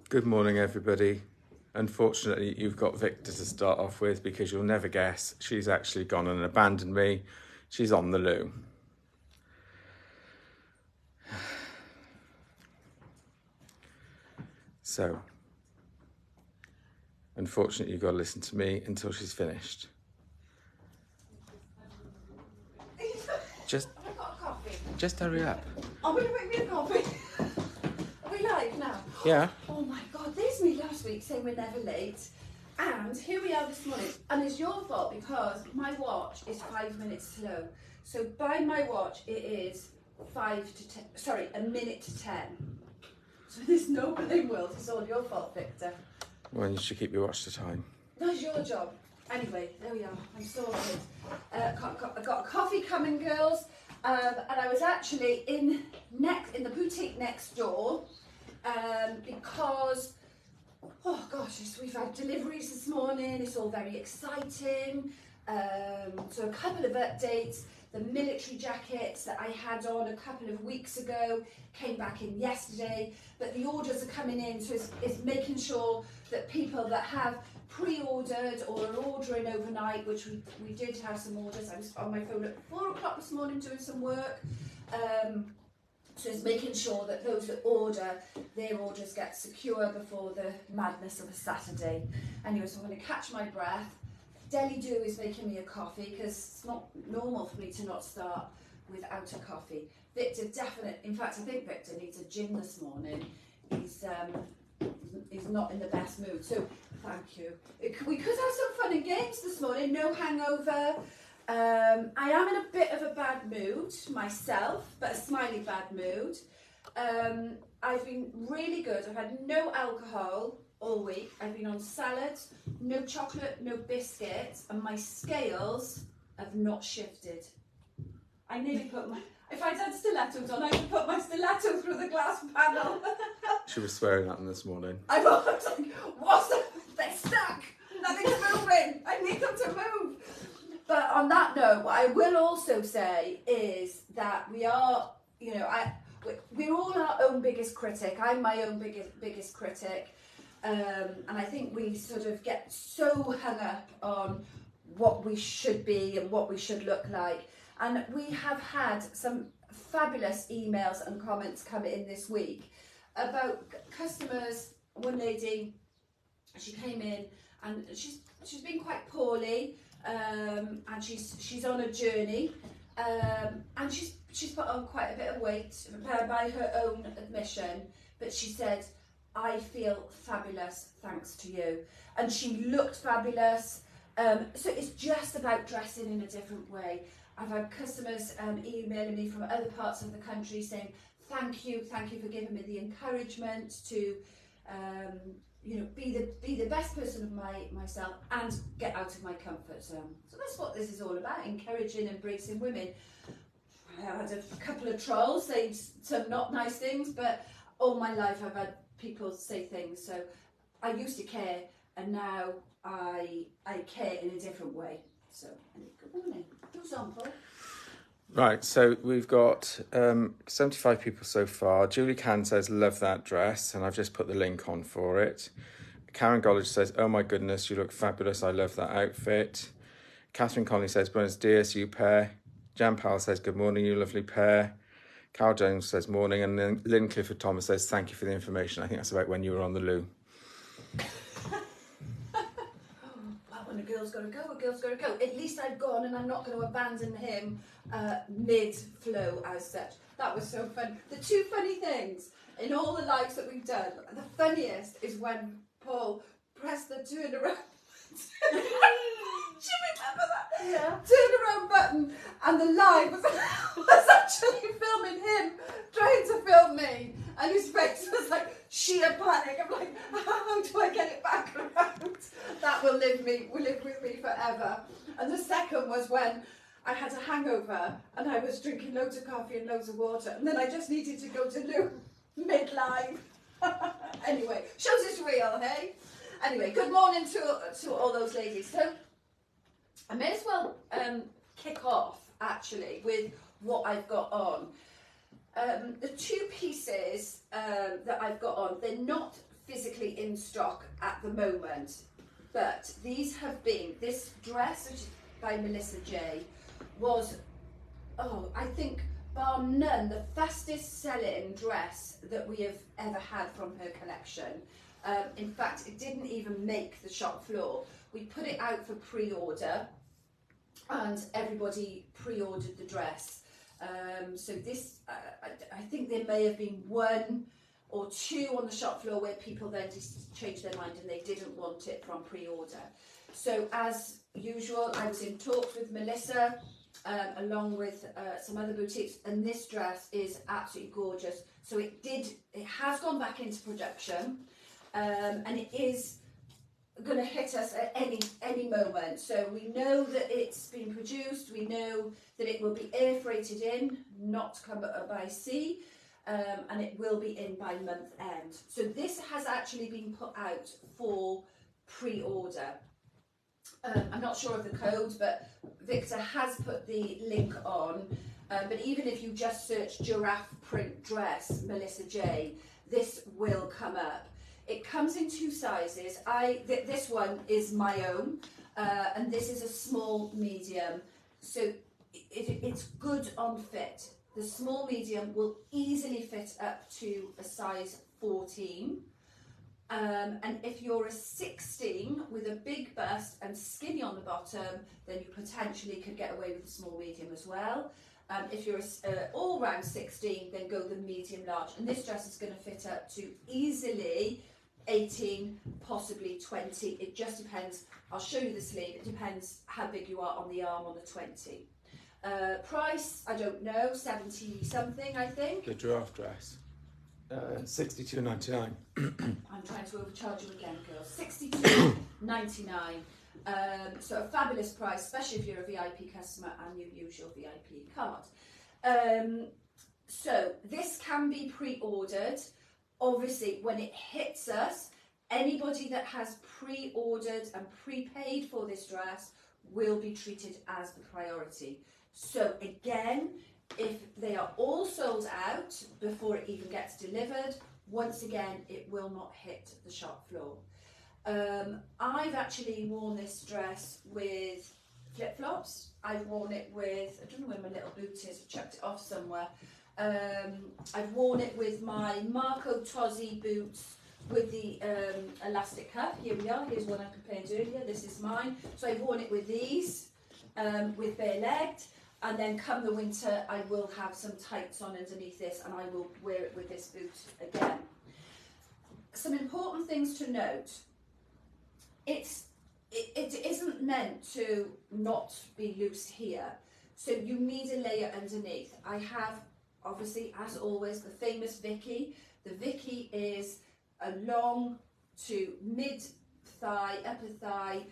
Good morning, everybody. Unfortunately, you've got Victor to start off with because you'll never guess she's actually gone and abandoned me. She's on the loo. So, unfortunately, you've got to listen to me until she's finished. Just, Have I got a coffee? just hurry up. Oh, will you make me a coffee? Are we live now? Yeah. Oh my God, there's me last week saying we're never late. And here we are this morning. And it's your fault because my watch is 5 minutes slow. So by my watch, it is 1 minute to 10. So there's no blame, Will. It's all your fault, Victor. Well, you should keep your watch to time. That's your job. Anyway, there we are. I'm sorted. I've got a coffee coming, girls. And I was actually in the boutique next door because, oh gosh, we've had deliveries this morning. It's all very exciting. So a couple of updates. The military jackets that I had on a couple of weeks ago came back in yesterday, but the orders are coming in, so it's making sure that people that have pre-ordered or are ordering overnight, which we did have some orders. I was on my phone at 4 o'clock this morning doing some work. So it's making sure that those that order, their orders get secure before the madness of a Saturday. Anyway, so I'm going to catch my breath. Deli Do is making me a coffee because it's not normal for me to not start without a coffee. Victor in fact I think Victor needs a gin this morning. He's not in the best mood, so thank you. We could have some fun and games this morning, no hangover. I am in a bit of a bad mood myself, but a smiley bad mood. I've been really good. I've had no alcohol all week. I've been on salads, no chocolate, no biscuits, and my scales have not shifted. I nearly put if I'd had stilettos on, I would put my stiletto through the glass panel. She was swearing at them this morning. I was like, what's that? They're stuck. Nothing's moving. I need them to move. But on that note, what I will also say is that we are, we're all our own biggest critic. I'm my own biggest critic. And I think we sort of get so hung up on what we should be and what we should look like. And we have had some fabulous emails and comments come in this week about customers. One lady, she came in and she's been quite poorly, and she's on a journey, and she's put on quite a bit of weight by her own admission. But she said, "I feel fabulous thanks to you," and she looked fabulous. So it's just about dressing in a different way. I've had customers emailing me from other parts of the country saying, thank you for giving me the encouragement to be the best person of myself and get out of my comfort zone. So that's what this is all about, encouraging and embracing women. I had a couple of trolls say some not nice things, but all my life I've had people say things. So I used to care, and now I care in a different way. So good morning. Who's on, Paul? Right, so we've got 75 people so far. Julie Can says, love that dress, and I've just put the link on for it. Karen Gollage says, oh my goodness, you look fabulous, I love that outfit. Catherine Conley says, buenos dias, you pair. Jan Powell says, good morning, you lovely pair. Carl Jones says, morning, and then Lynn Clifford Thomas says, thank you for the information. I think that's about when you were on the loo. When a girl's got to go, a girl's got to go. At least I've gone and I'm not going to abandon him mid-flow as such. That was so fun. The two funny things in all the lives that we've done, the funniest is when Paul pressed the turn around. Do you remember that? Yeah. Turn around button, and the live was actually filming him, trying to film me, and his face was like sheer panic. I'm like, how do I get it back around? That will live with me forever. And the second was when I had a hangover and I was drinking loads of coffee and loads of water, and then I just needed to go to loo mid-live. Anyway, shows it's real, hey? Anyway, good morning to all those ladies. So I may as well kick off actually with what I've got on. The two pieces that I've got on, they're not physically in stock at the moment. But these have been, this dress, which is by Melissa J, was, I think, bar none, the fastest selling dress that we have ever had from her collection. In fact, it didn't even make the shop floor. We put it out for pre-order and everybody pre-ordered the dress. So this, I think there may have been 1 or 2 on the shop floor where people then just changed their mind and they didn't want it from pre-order. So as usual, I was in talks with Melissa, along with some other boutiques, and this dress is absolutely gorgeous. So it has gone back into production, and it is going to hit us at any moment. So we know that it's been produced, we know that it will be air freighted in, not come by sea, and it will be in by month end. So this has actually been put out for pre-order. I'm not sure of the code, but Victor has put the link on. But even if you just search giraffe print dress Melissa J, this will come up. It comes in 2 sizes. This one is my own, and this is a small medium. So it's good on fit. The small medium will easily fit up to a size 14. And if you're a 16 with a big bust and skinny on the bottom, then you potentially could get away with the small medium as well. If you're all round 16, then go the medium large. And this dress is going to fit up to easily 18, possibly 20. It just depends. I'll show you the sleeve. It depends how big you are on the arm on the 20. Price, I don't know, 70 something, I think. The giraffe dress. $62.99. I'm trying to overcharge you again, girls. $62.99. So a fabulous price, especially if you're a VIP customer and you use your VIP card. So this can be pre-ordered. Obviously, when it hits us, anybody that has pre-ordered and prepaid for this dress will be treated as the priority. So again, if they are all sold out before it even gets delivered, once again, it will not hit the shop floor. I've actually worn this dress with flip-flops. I've worn it with, I don't know where my little boot is, I chucked it off somewhere. I've worn it with my Marco Tozzi boots with the elastic cuff. Here we are, here's one I prepared earlier, this is mine. So I've worn it with these, with bare-legged. And then come the winter, I will have some tights on underneath this and I will wear it with this boot again. Some important things to note. It isn't meant to not be loose here. So you need a layer underneath. I have, obviously, as always, the famous Vicky. The Vicky is a long to mid-thigh, upper thigh,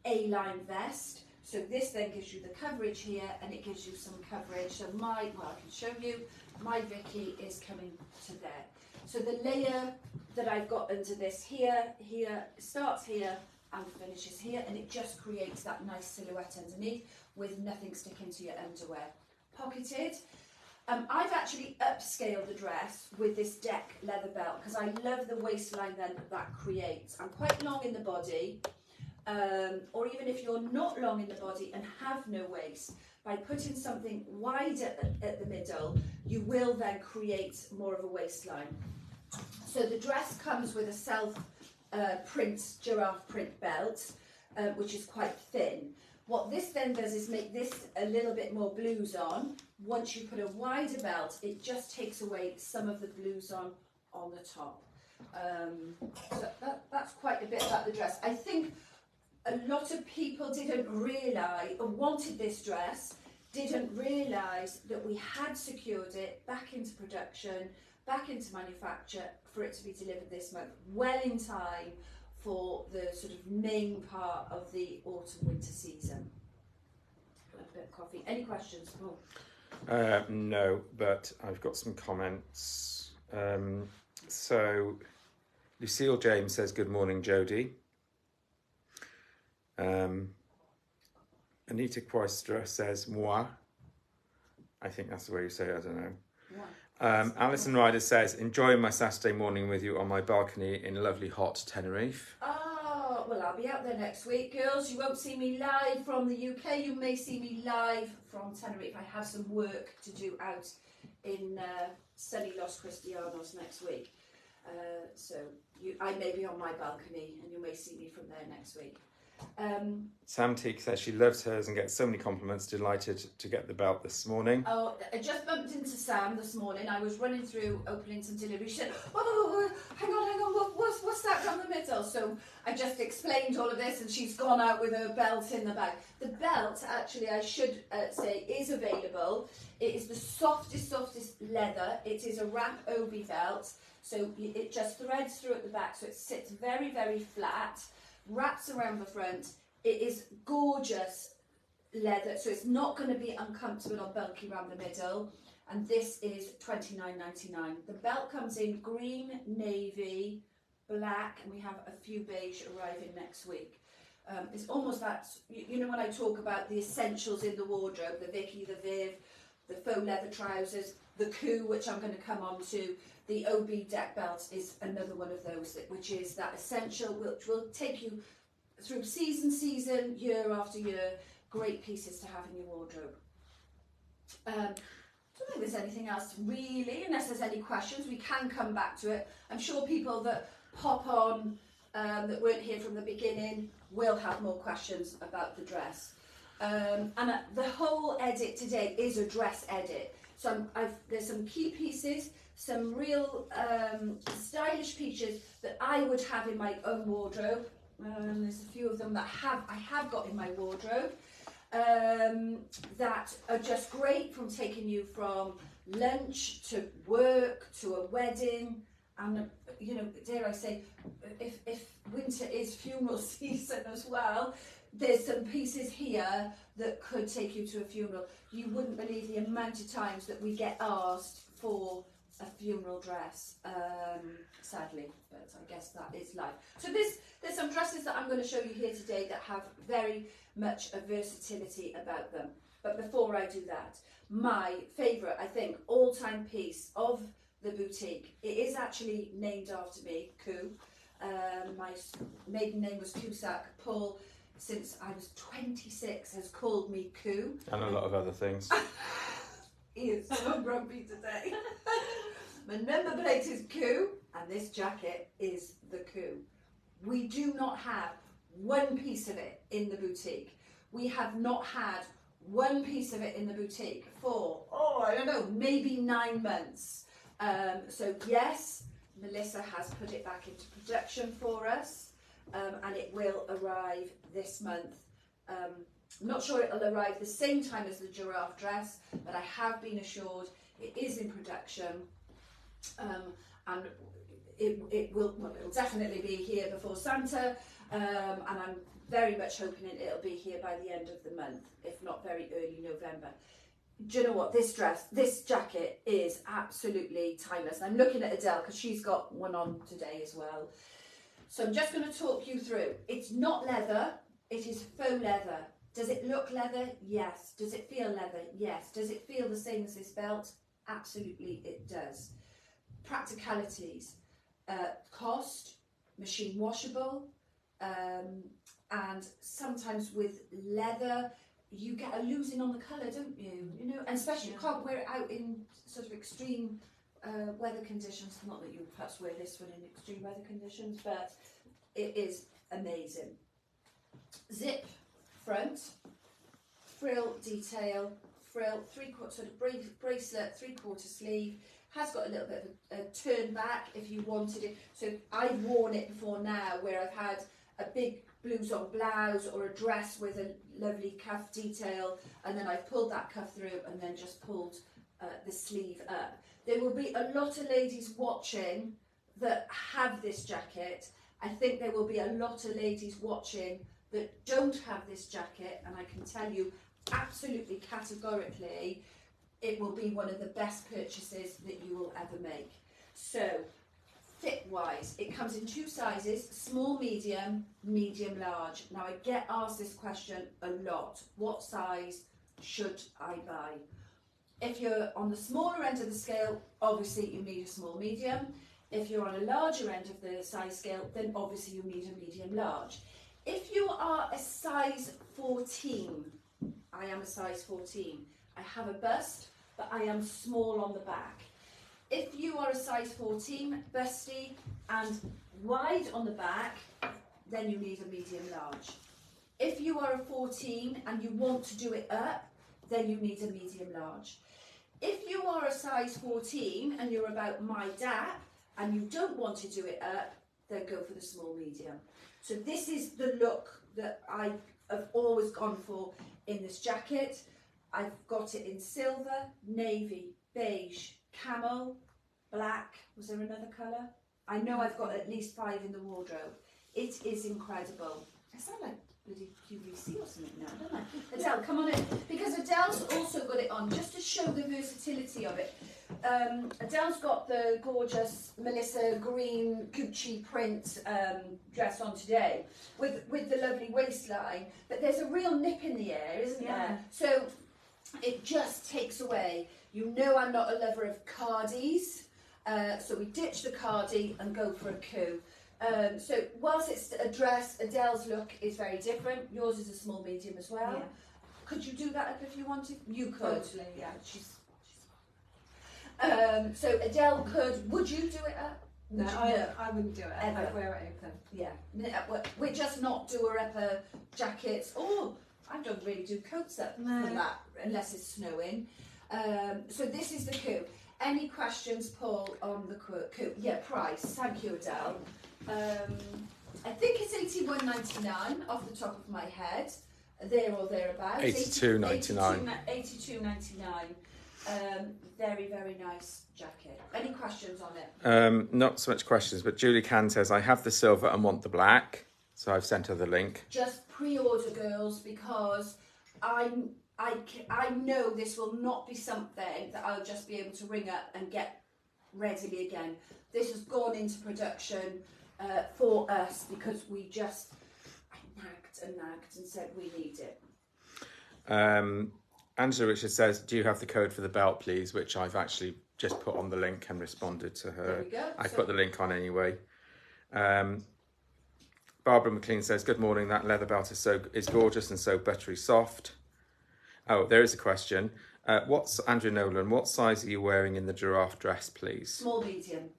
A-line vest. So this then gives you the coverage here and it gives you some coverage. So I can show you, my Vicky is coming to there. So the layer that I've got under this here, starts here and finishes here, and it just creates that nice silhouette underneath with nothing sticking to your underwear. Pocketed. I've actually upscaled the dress with this deck leather belt because I love the waistline then that creates. I'm quite long in the body. Or even if you're not long in the body and have no waist, by putting something wider at the middle, you will then create more of a waistline. So the dress comes with a giraffe print belt, which is quite thin. What this then does is make this a little bit more blues on. Once you put a wider belt, it just takes away some of the blues on the top. So that's quite a bit about the dress. I think a lot of people didn't realise, or wanted this dress, didn't realise that we had secured it back into production, back into manufacture for it to be delivered this month, well in time for the sort of main part of the autumn-winter season. A bit of coffee. Any questions, Paul? No, but I've got some comments. So Lucille James says, good morning, Jodie. Anita Quaistra says, moi. I think that's the way you say it, I don't know. Alison Ryder says, enjoying my Saturday morning with you on my balcony in lovely hot Tenerife. Oh, well, I'll be out there next week, girls. You won't see me live from the UK. You may see me live from Tenerife. I have some work to do out in sunny Los Cristianos next week. So I may be on my balcony and you may see me from there next week. Sam Teague says she loves hers and gets so many compliments. Delighted to get the belt this morning. Oh, I just bumped into Sam this morning. I was running through opening some delivery. She said, oh, hang on, what's that down the middle? So I just explained all of this and she's gone out with her belt in the bag. The belt, actually, I should say, is available. It is the softest leather. It is a wrap obi belt. So it just threads through at the back. So it sits very, very flat. Wraps around the front. It is gorgeous leather, so it's not going to be uncomfortable or bulky around the middle. And this is $29.99. The belt comes in green, navy, black, and we have a few beige arriving next week. It's almost that, you know, when I talk about the essentials in the wardrobe, the Vicky, the Viv, the faux leather trousers, the coup, which I'm going to come on to. The OB deck belt is another one of those, which is that essential, which will take you through season, year after year. Great pieces to have in your wardrobe. I don't think there's anything else really, unless there's any questions. We can come back to it. I'm sure people that pop on that weren't here from the beginning will have more questions about the dress. And the whole edit today is a dress edit. So there's some key pieces, some real stylish pieces that I would have in my own wardrobe. There's a few of them that I have got in my wardrobe that are just great, from taking you from lunch to work to a wedding. And you know, dare I say, if winter is funeral season as well, there's some pieces here that could take you to a funeral. You wouldn't believe the amount of times that we get asked for a funeral dress, sadly, but I guess that is life. So there's some dresses that I'm going to show you here today that have very much a versatility about them. But before I do that, my favourite, I think, all-time piece of the boutique, it is actually named after me, Coup. My maiden name was Cusack. Paul, since I was 26, has called me Coup. And a lot of other things. He is so grumpy today. My number plate is Coup, and this jacket is the Coup. We do not have one piece of it in the boutique. We have not had one piece of it in the boutique for, I don't know, maybe 9 months. So yes, Melissa has put it back into production for us, and it will arrive this month. I'm not sure it'll arrive the same time as the giraffe dress, but I have been assured it is in production, and it will definitely be here before Santa, and I'm very much hoping it'll be here by the end of the month, if not very early November. Do you know what, this jacket is absolutely timeless. And I'm looking at Adele because she's got one on today as well. So I'm just going to talk you through. It's not leather, it is faux leather. Does it look leather? Yes. Does it feel leather? Yes. Does it feel the same as this belt? Absolutely it does. Practicalities, cost, machine washable, and sometimes with leather you get a losing on the colour, don't you? You know, and especially you can't wear it out in sort of extreme weather conditions. Not that you would perhaps wear this one in extreme weather conditions, but it is amazing. Zip front, frill detail, frill, three-quarter sort of bracelet, three-quarter sleeve. Has got a little bit of a turn back if you wanted it. So I've worn it before now where I've had a big blouson blouse or a dress with a lovely cuff detail, and then I've pulled that cuff through and then just pulled the sleeve up. There will be a lot of ladies watching that have this jacket. I think there will be a lot of ladies watching that don't have this jacket, and I can tell you absolutely categorically it will be one of the best purchases that you will ever make. So fit wise, it comes in 2 sizes, small, medium, medium, large. Now I get asked this question a lot. What size should I buy? If you're on the smaller end of the scale, obviously you need a small medium. If you're on a larger end of the size scale, then obviously you need a medium large. If you are a size 14, I am a size 14. I have a bust, but I am small on the back. If you are a size 14 busty and wide on the back, then you need a medium large. If you are a 14 and you want to do it up, then you need a medium large. If you are a size 14 and you're about my dap and you don't want to do it up, then go for the small medium. So this is the look that I have always gone for in this jacket. I've got it in silver, navy, beige, camel, black. Was there another colour? I know I've got at least 5 in the wardrobe. It is incredible. I sound like bloody QVC or something now, don't I? Adele, come on in. Because Adele's also got it on, just to show the versatility of it. Adele's got the gorgeous Melissa green Gucci print dress on today with the lovely waistline, but there's a real nip in the air, isn't there? So it just takes away. You know I'm not a lover of cardis, so we ditch the cardi and go for a coup. So whilst it's a dress, Adele's look is very different. Yours is a small medium as well. Yeah. Could you do that up if you wanted? You could. Totally, yeah. She's so Adele could. Would you do it up? No, I wouldn't do it. Ever. I'd wear it open. Yeah. We're just not doer upper jackets. Oh, I don't really do coats up for that unless it's snowing. So this is the coup. Any questions, Paul, on the coup? Yeah, price. Thank you, Adele. I think it's £81.99 off the top of my head, there or thereabouts. £82.99. £82.99. Very, very nice jacket. Any questions on it? Not so much questions, but Julie Can says, I have the silver and want the black. So I've sent her the link. Just pre-order, girls, because I know this will not be something that I'll just be able to ring up and get readily again. This has gone into production for us because I nagged and said we need it. Angela Richard says, do you have the code for the belt, please? Which I've actually just put on the link and responded to her. There we go. I put the link on anyway. Barbara McLean says, good morning, that leather belt is gorgeous and so buttery soft. Oh, there is a question. Andrew Nolan, what size are you wearing in the giraffe dress, please? Small medium,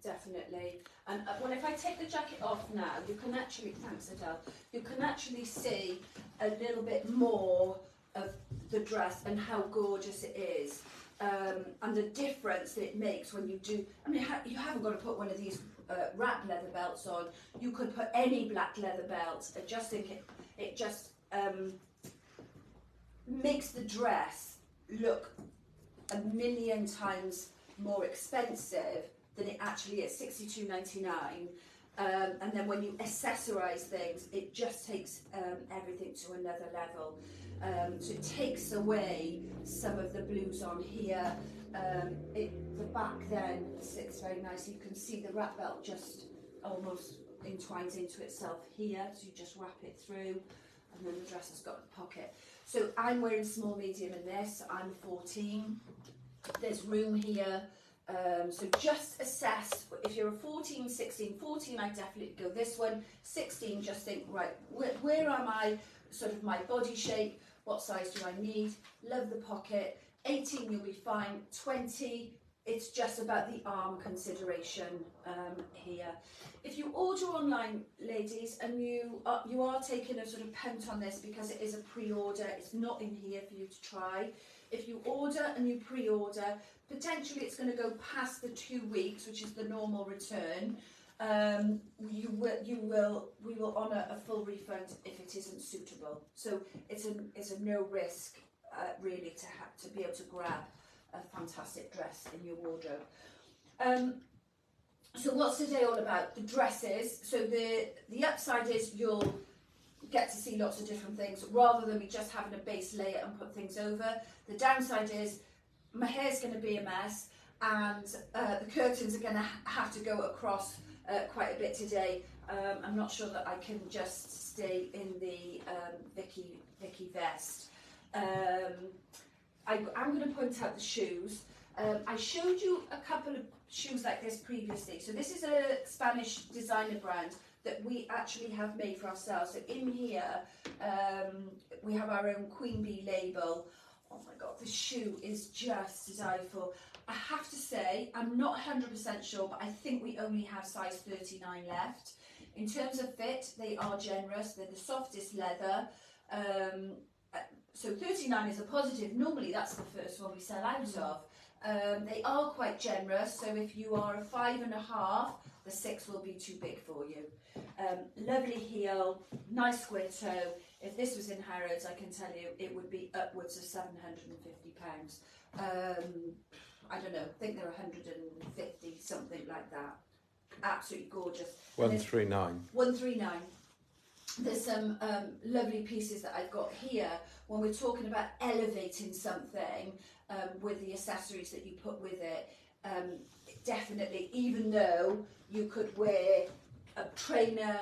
definitely. And if I take the jacket off now, you can actually, thanks Adele, you can actually see a little bit more of the dress and how gorgeous it is. And the difference that it makes when you do, I mean, you haven't got to put one of these wrap leather belts on. You could put any black leather belt. I just think it just makes the dress look a million times more expensive than it actually is, £62.99. And then when you accessorise things, it just takes everything to another level. So it takes away some of the blues on here. The back then sits very nicely. You can see the wrap belt just almost entwines into itself here. So you just wrap it through, and then the dress has got the pocket. So I'm wearing small medium in this. I'm 14. There's room here. So just assess, if you're a 14, 16, 14, I definitely go this one. 16, just think, right, where am I, sort of my body shape, what size do I need? Love the pocket. 18, you'll be fine. 20, it's just about the arm consideration here. If you order online, ladies, and you are taking a sort of punt on this because it is a pre-order, it's not in here for you to try. If you order and you pre-order, potentially it's going to go past the 2 weeks, which is the normal return. We will honour a full refund if it isn't suitable. So it's a no risk really to be able to grab a fantastic dress in your wardrobe. So what's today all about? The dresses. So the upside is you'll get to see lots of different things rather than me just having a base layer and put things over. The downside is my hair's going to be a mess, and the curtains are going to have to go across quite a bit today. I'm not sure that I can just stay in the Vicky vest. I'm going to point out the shoes. I showed you a couple of shoes like this previously. So this is a Spanish designer brand that we actually have made for ourselves. So in here, we have our own Queen Bee label. Oh my God, the shoe is just to die for. I have to say, I'm not 100% sure, but I think we only have size 39 left. In terms of fit, they are generous. They're the softest leather. So 39 is a positive. Normally that's the first one we sell out of. They are quite generous, so if you are a 5.5, the 6 will be too big for you. Lovely heel, nice square toe. If this was in Harrods, I can tell you it would be upwards of £750. I don't know, I think they're 150, something like that. Absolutely gorgeous. 139. 139. There's some lovely pieces that I've got here when we're talking about elevating something with the accessories that you put with it. Definitely, even though you could wear a trainer,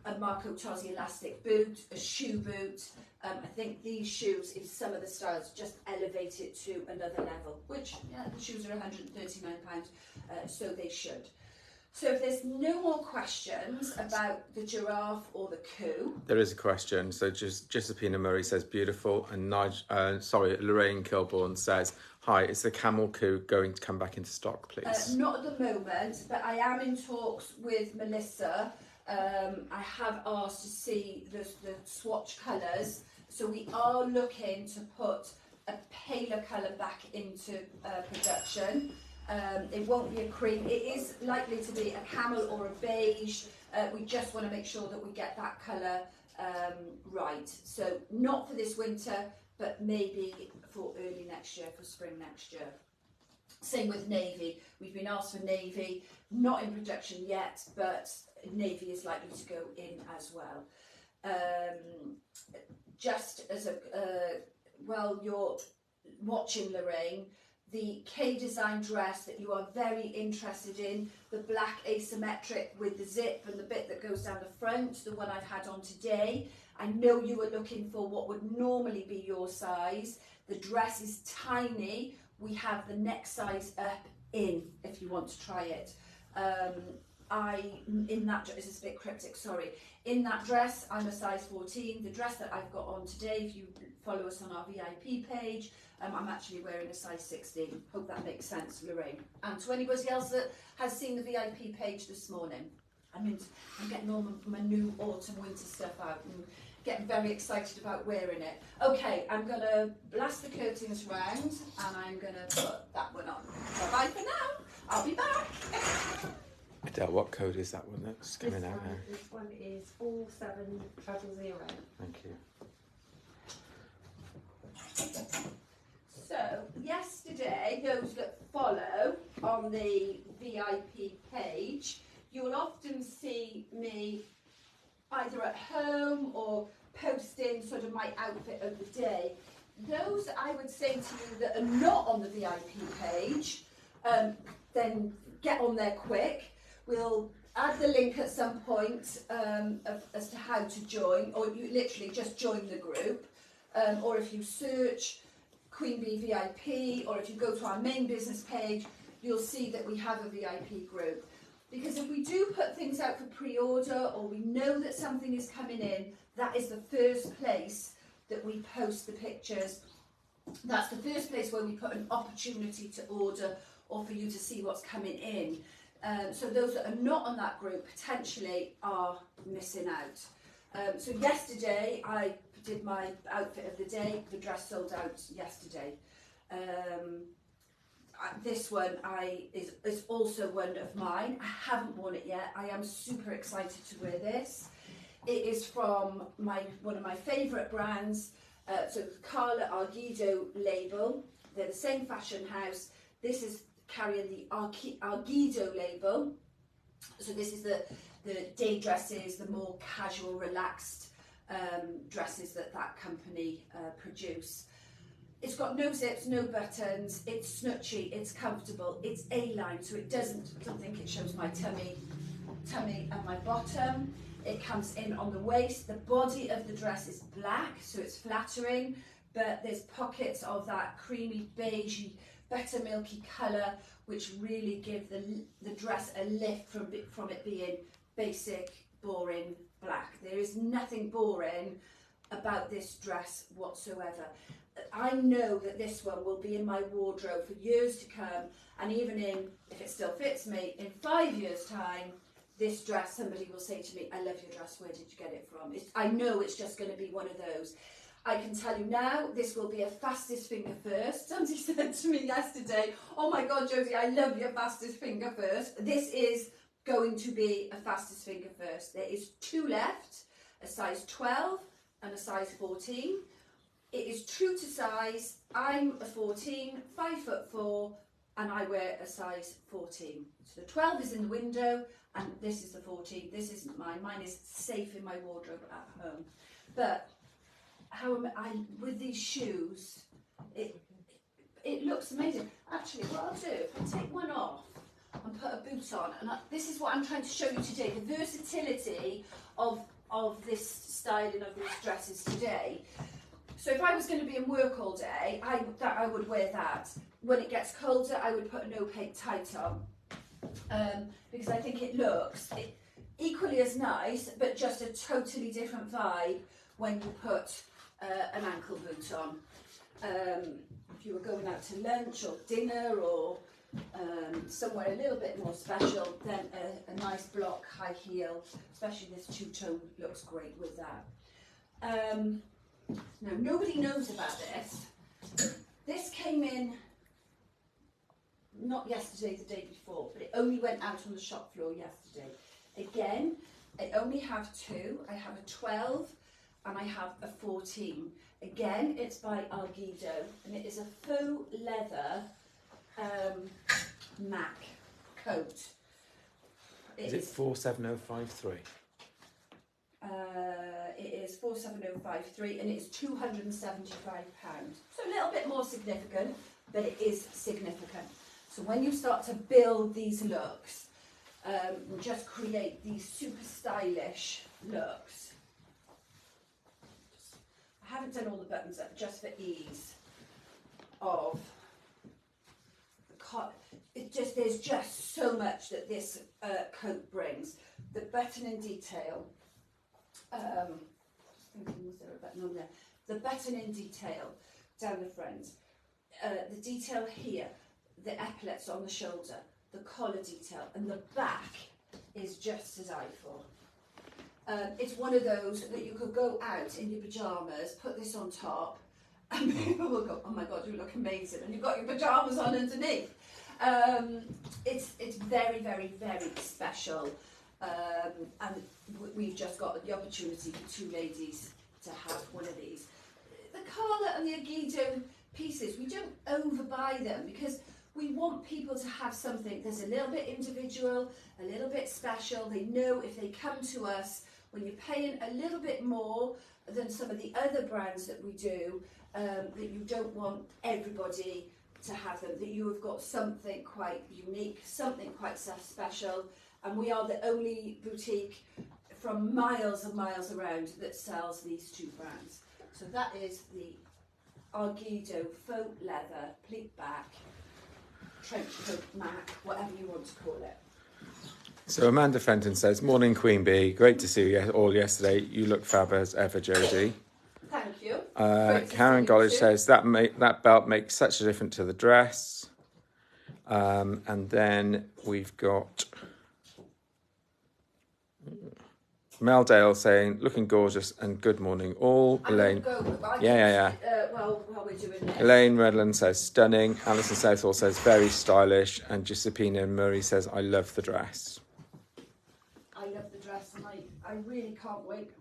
a Marco Tozzi elastic boot, a shoe boot, I think these shoes in some of the styles just elevate it to another level, which the shoes are £139, so they should. So if there's no more questions about the giraffe or the coup. There is a question. So Josephina Murray says beautiful, and Lorraine Kilbourne says, hi, is the camel coup going to come back into stock, please? Not at the moment, but I am in talks with Melissa. I have asked to see the swatch colours, so we are looking to put a paler colour back into production. It won't be a cream, it is likely to be a camel or a beige. We just want to make sure that we get that colour right. So not for this winter, but maybe for early next year, for spring next year. Same with navy. We've been asked for navy, not in production yet, but navy is likely to go in as well. Just as while you're watching, Lorraine, the K-design dress that you are very interested in, the black asymmetric with the zip and the bit that goes down the front, the one I've had on today. I know you were looking for what would normally be your size. The dress is tiny. We have the next size up in if you want to try it. This is a bit cryptic, sorry. In that dress, I'm a size 14. The dress that I've got on today, if you follow us on our VIP page, I'm actually wearing a size 16. Hope that makes sense, Lorraine. And to anybody else that has seen the VIP page this morning, I'm getting all my new autumn winter stuff out and getting very excited about wearing it. Okay, I'm going to blast the curtains round and I'm going to put that one on. Bye-bye for now. I'll be back. Adele, what code is that one that's coming out now? This one is 4700. Thank you. So, yesterday, those that follow on the VIP page, you will often see me either at home or posting sort of my outfit of the day. Those, I would say to you, that are not on the VIP page, then get on there quick. We'll add the link at some point as to how to join, or you literally just join the group. Or if you search Queen Bee VIP, or if you go to our main business page, you'll see that we have a VIP group. Because if we do put things out for pre-order, or we know that something is coming in, that is the first place that we post the pictures. That's the first place where we put an opportunity to order or for you to see what's coming in. So those that are not on that group potentially are missing out. So yesterday I did my outfit of the day. The dress sold out yesterday. This one is also one of mine. I haven't worn it yet. I am super excited to wear this. It is from one of my favourite brands, so Carla Arguido label. They're the same fashion house. This is carrying the Arguido label. So this is the day dresses, the more casual, relaxed dresses that company produce. It's got no zips, no buttons, it's snutchy, it's comfortable, it's A-line, so I don't think it shows my tummy and my bottom. It comes in on the waist. The body of the dress is black, so it's flattering, but there's pockets of that creamy beigey, buttermilky colour, which really give the dress a lift from it being basic, boring black. There is nothing boring about this dress whatsoever. I know that this one will be in my wardrobe for years to come, and even if it still fits me, in 5 years' time, this dress, somebody will say to me, I love your dress, where did you get it from? I know it's just going to be one of those. I can tell you now, this will be a fastest finger first. Somebody said to me yesterday, oh my God, Jodie, I love your fastest finger first. This is going to be a fastest finger first. There is 2 left, a size 12 and a size 14. It is true to size. I'm a 14, 5'4", and I wear a size 14. So the 12 is in the window, and this is the 14. This isn't mine. Mine is safe in my wardrobe at home. But with these shoes, it looks amazing. Actually, what I'll do, if I take one off and put a boot on, and this is what I'm trying to show you today, the versatility of this styling of these dresses today. So if I was going to be in work all day, I would wear that. When it gets colder, I would put an opaque tight on, because I think it looks equally as nice, but just a totally different vibe when you put an ankle boot on. If you were going out to lunch or dinner or somewhere a little bit more special, then a nice block high heel, especially this two-tone, looks great with that. Now, nobody knows about this. This came in not yesterday, the day before, but it only went out on the shop floor yesterday. Again, I only have 2. I have a 12 and I have a 14. Again, it's by Algido, and it is a faux leather MAC coat. Is it 47053? It is 47053, and it is £275. So a little bit more significant, but it is significant. So when you start to build these looks, and just create these super stylish looks. I haven't done all the buttons up just for ease of there's just so much that this coat brings. The buttoning detail. Just thinking, was there a button on there? The buttoning detail down the front, the detail here, the epaulets on the shoulder, the collar detail, and the back is just to die for. It's one of those that you could go out in your pyjamas, put this on top, and people will go, oh my God, you look amazing, and you've got your pyjamas on underneath. It's very, very, very special, and we've just got the opportunity for 2 ladies to have one of these. The Carla and the Agido pieces, we don't overbuy them because we want people to have something that's a little bit individual, a little bit special. They know if they come to us, when you're paying a little bit more than some of the other brands that we do, that you don't want everybody to have them, that you have got something quite unique, something quite special, and we are the only boutique from miles and miles around that sells these 2 brands. So that is the Algido faux leather, pleat back, trench coat MAC, whatever you want to call it. So Amanda Fenton says, morning Queen Bee, great to see you all yesterday. You look fab as ever, Jodie. Thank you. Karen Gollage says, that belt makes such a difference to the dress. And then we've got Mel Dale saying, looking gorgeous and good morning all. Elaine, While we're doing this. Elaine Redland says, stunning. Alison Southall says, very stylish. And Giuseppina Murray says, I love the dress. I love the dress, and I really can't wait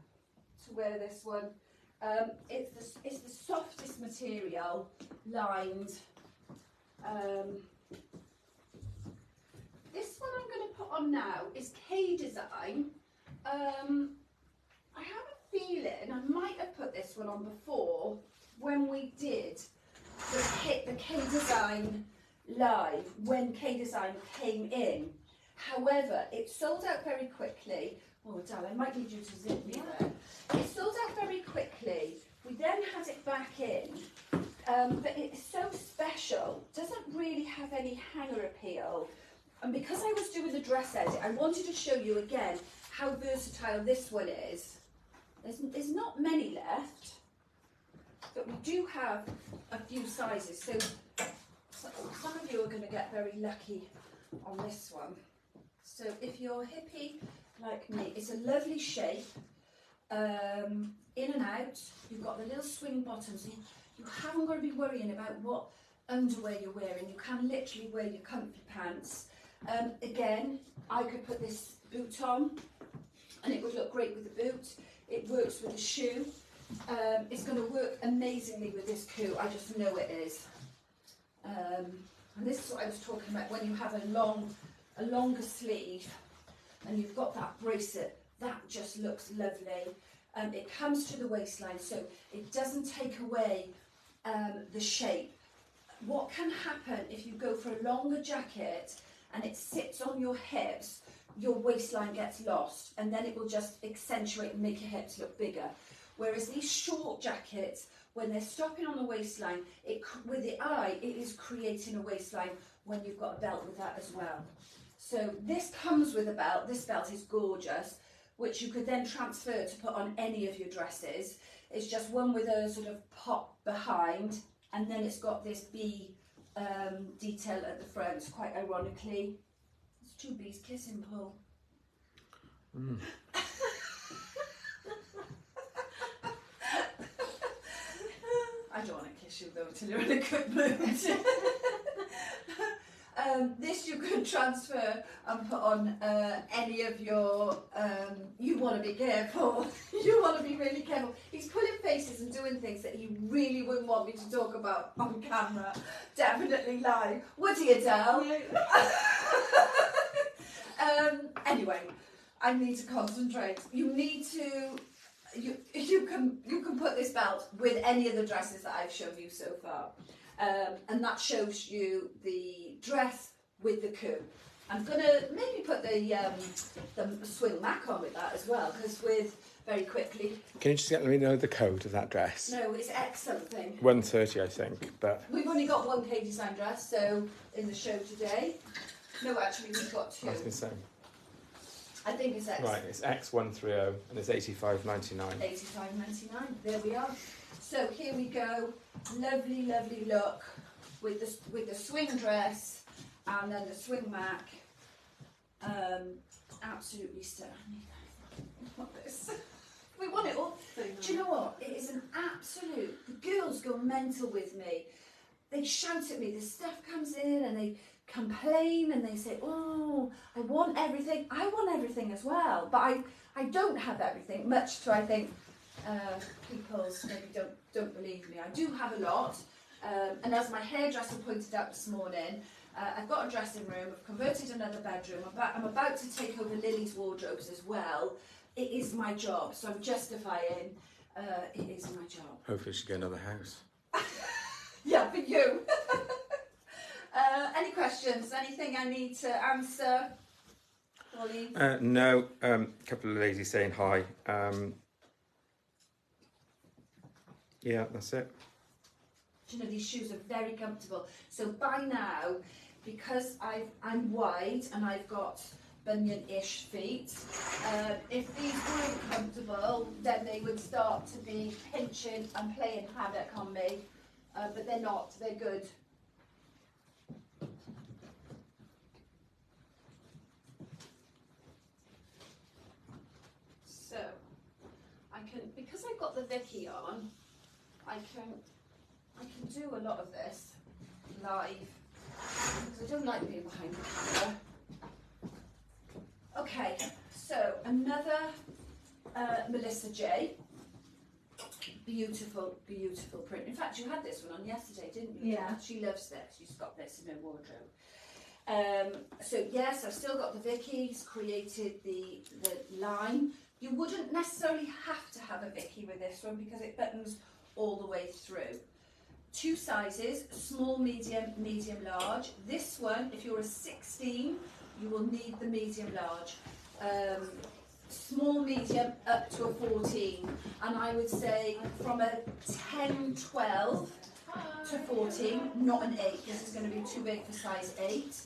to wear this one. It's the softest material, lined. This one I'm going to put on now is K Design. I have a feeling I might have put this one on before when we did the K Design live, when K Design came in. However, it sold out very quickly. Oh, Dan, I might need you to zip me there. It sold out very quickly. We then had it back in, but it's so special, doesn't really have any hanger appeal. And because I was doing the dress edit, I wanted to show you again how versatile this one is. There's not many left, but we do have a few sizes. So some of you are going to get very lucky on this one. So if you're hippie like me, it's a lovely shape, in and out. You've got the little swing bottoms. You haven't got to be worrying about what underwear you're wearing. You can literally wear your comfy pants. Again, I could put this boot on and it would look great with the boot. It works with the shoe. It's going to work amazingly with this coup. I just know it is. And this is what I was talking about, when you have a longer sleeve and you've got that bracelet, that just looks lovely. It comes to the waistline, so it doesn't take away the shape. What can happen if you go for a longer jacket and it sits on your hips, your waistline gets lost, and then it will just accentuate and make your hips look bigger. Whereas these short jackets, when they're stopping on the waistline, with the eye, it is creating a waistline when you've got a belt with that as well. So this comes with a belt. This belt is gorgeous, which you could then transfer to put on any of your dresses. It's just one with a sort of pop behind, and then it's got this bee detail at the front, quite ironically. It's two bees kissing, Paul. Mm. I don't want to kiss you though till you're in a good mood. This you can transfer and put on any of your, you want to be careful, you want to be really careful. He's pulling faces and doing things that he really wouldn't want me to talk about on camera, definitely live. Would he, Adele? Anyway, I need to concentrate. You need to, you can put this belt with any of the dresses that I've shown you so far. And that shows you the dress with the coup. I'm going to maybe put the swing mac on with that as well, because very quickly. Can you just let me know the code of that dress? No, it's X something. 130, I think, but... We've only got one K design dress, so in the show today. No, actually, we've got two. I was going to say. I think it's X. Right, it's X130 and it's 85.99. 85.99. There we are. So here we go. Lovely, lovely look with the swing dress and then the swing mac. Absolutely stunning. I want this. We want it all. Do you know what? It is an absolute. The girls go mental with me. They shout at me. The stuff comes in and they complain and they say, "Oh, I want everything." I want everything as well, but I don't have everything. Much to I think people maybe don't believe me. I do have a lot, and as my hairdresser pointed out this morning, I've got a dressing room. I've converted another bedroom. I'm about to take over Lily's wardrobes as well. It is my job, so I'm justifying. It is my job. Hopefully she get another house. Yeah, for you. Any questions? Anything I need to answer? Ollie? No, a couple of ladies saying hi. Yeah, that's it. Do you know, these shoes are very comfortable. So by now, because I'm wide and I've got bunion-ish feet, if these weren't comfortable, then they would start to be pinching and playing havoc on me. But they're not, they're good. So, because I've got the Vicky on, I can do a lot of this live, because I don't like being behind the camera. Okay, so another Melissa J. Beautiful, beautiful print. In fact, you had this one on yesterday, didn't you? Yeah. She loves this. She's got this in her wardrobe. So yes, I've still got the Vicky's, created the line. You wouldn't necessarily have to have a Vicky with this one because it buttons all the way through. Two sizes, small, medium, medium, large. This one, if you're a 16, you will need the medium large. Small, medium, up to a 14. And I would say from a 10, 12 to 14, not an 8. This is going to be too big for size 8.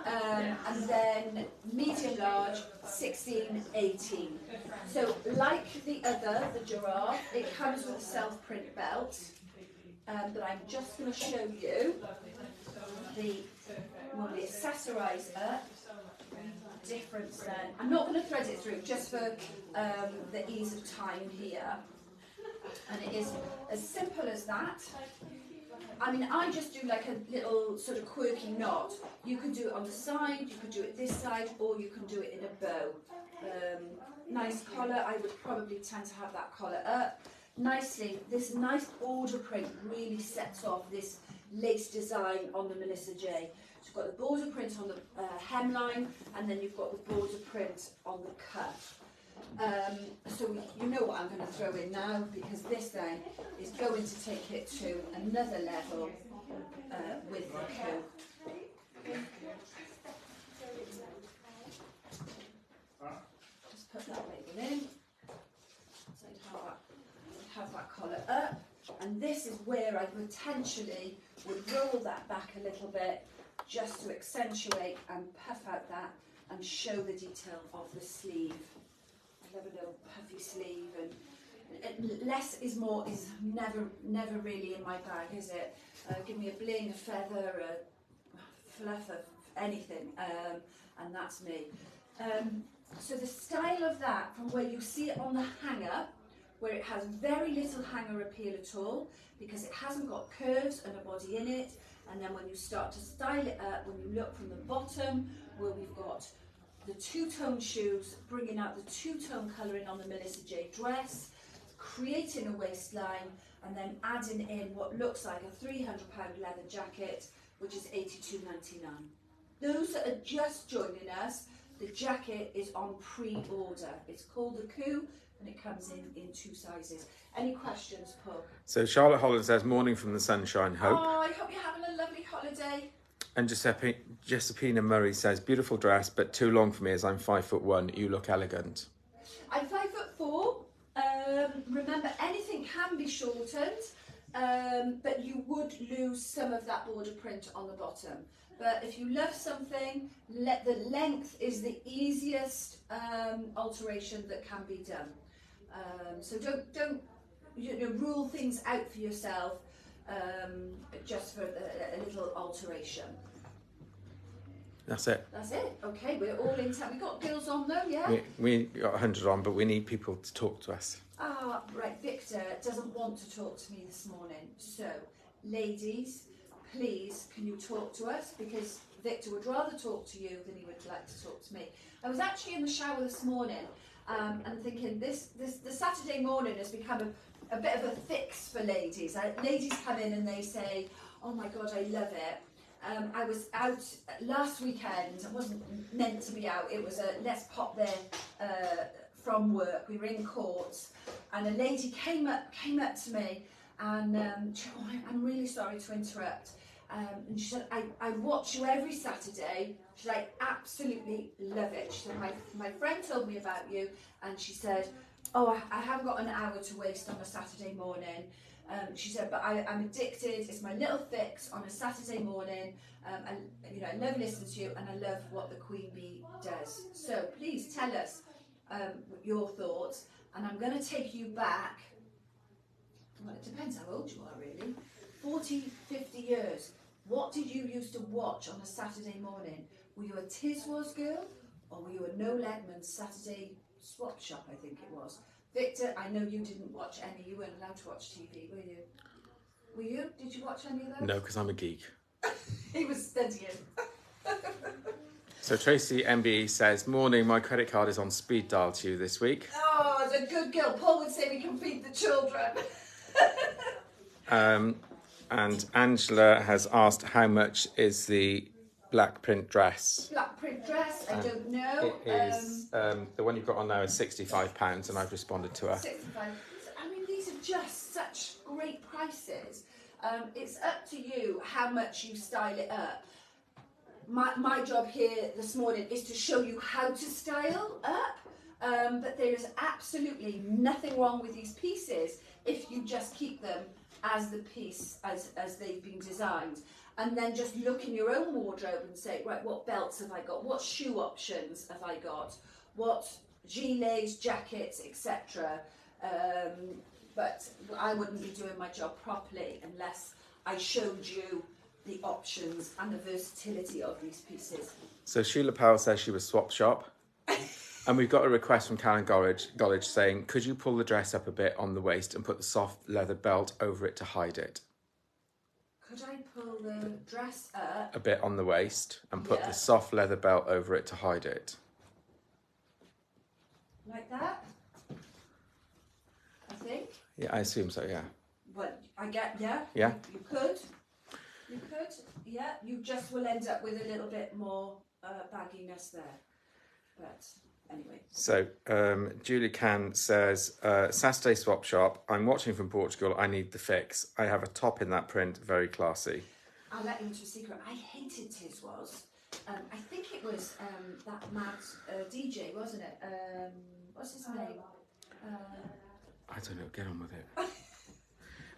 And then medium large, 16, 18. So like the other, the giraffe, it comes with a self-print belt. But I'm just going to show you when we accessorise it, the difference then. I'm not going to thread it through just for the ease of time here. And it is as simple as that. I mean, I just do like a little sort of quirky knot. You could do it on the side, you could do it this side, or you can do it in a bow. Nice collar, I would probably tend to have that collar up. Nicely, this nice border print really sets off this lace design on the Melissa J. So you've got the border print on the hemline, and then you've got the border print on the cuff. So you know what I'm going to throw in now, because this then is going to take it to another level with the coup. Just put that label in, so have that collar up, and this is where I potentially would roll that back a little bit just to accentuate and puff out that and show the detail of the sleeve. I love a little puffy sleeve, and less is more is never really in my bag, is it? Give me a bling, a feather, a fluff of anything, and that's me. So the style of that, from where you see it on the hanger, where it has very little hanger appeal at all, because it hasn't got curves and a body in it, and then when you start to style it up, when you look from the bottom, where we've got the two-tone shoes, bringing out the two-tone colouring on the Melissa J dress, creating a waistline, and then adding in what looks like a £300 leather jacket, which is £82.99. Those that are just joining us, the jacket is on pre-order. It's called the Coup, and it comes in 2 sizes. Any questions, Paul? So Charlotte Holland says, morning from the sunshine, hope. Oh, I hope you're having a lovely holiday. And Josephina Murray says, beautiful dress, but too long for me as I'm 5'1". You look elegant. I'm 5'4". Remember, anything can be shortened, but you would lose some of that border print on the bottom. But if you love something, the length is the easiest alteration that can be done. So don't rule things out for yourself just for a little alteration. That's it. That's it. Okay, we're all in town. We got girls on though, yeah? We got 100 on, but we need people to talk to us. Ah, right. Victor doesn't want to talk to me this morning. So, ladies, please, can you talk to us? Because Victor would rather talk to you than he would like to talk to me. I was actually in the shower this morning and thinking the Saturday morning has become a bit of a fix for ladies. Ladies come in and they say, oh my God, I love it. I was out last weekend. I wasn't meant to be out. It was a let's pop there from work. We were in courts, and a lady came up to me, and she said, oh, I'm really sorry to interrupt. And she said, I watch you every Saturday. She said, I absolutely love it. She said, my friend told me about you, and she said, oh, I haven't got an hour to waste on a Saturday morning. She said, but I'm addicted. It's my little fix on a Saturday morning. I love listening to you, and I love what the Queen Bee does. So please tell us your thoughts, and I'm going to take you back. Well, it depends how old you are, really. 40, 50 years. What did you used to watch on a Saturday morning? Were you a Tiswas girl, or were you a No Legman's Saturday swap shop, I think it was? Victor, I know you didn't watch any. You weren't allowed to watch TV, were you? Were you? Did you watch any of those? No, because I'm a geek. He was studying. So Tracy MB says, morning, my credit card is on speed dial to you this week. Oh, it's a good girl. Paul would say we can feed the children. And Angela has asked, how much is the black print dress? Black print dress, I don't know. It is, the one you've got on now is £65, and I've responded to her. 65. I mean, these are just such great prices. It's up to you how much you style it up. My job here this morning is to show you how to style up, but there is absolutely nothing wrong with these pieces if you just keep them as the piece, as they've been designed. And then just look in your own wardrobe and say, right, what belts have I got? What shoe options have I got? What gilets, jackets, etc. But I wouldn't be doing my job properly unless I showed you the options and the versatility of these pieces. So Sheila Powell says she was swap shop. And we've got a request from Karen Gollage saying, could you pull the dress up a bit on the waist and put the soft leather belt over it to hide it? Could I pull the dress up? A bit on the waist and put the soft leather belt over it to hide it. Like that? I think. Yeah, I assume so, yeah. Well, I get, yeah. Yeah. You could. You could, yeah. You just will end up with a little bit more bagginess there. But anyway. So Julie Can says, Saturday swap shop. I'm watching from Portugal. I need the fix. I have a top in that print. Very classy. I'll let you into a secret. I hated his was. I think it was that mad DJ, wasn't it? What's his name? I don't know. Get on with it.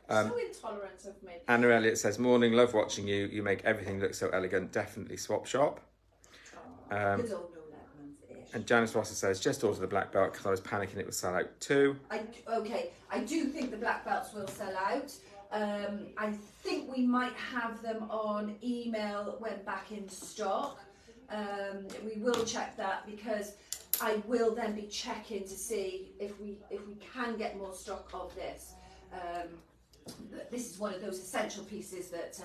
So intolerant of me. Anna Elliott says, morning, love watching you. You make everything look so elegant. Definitely swap shop. Good old no lemons-ish. And Janice Rosser says, just order the black belt because I was panicking it would sell out too. Okay, I do think the black belts will sell out. I think we might have them on email when back in stock. We will check that because I will then be checking to see if we can get more stock of this. This is one of those essential pieces that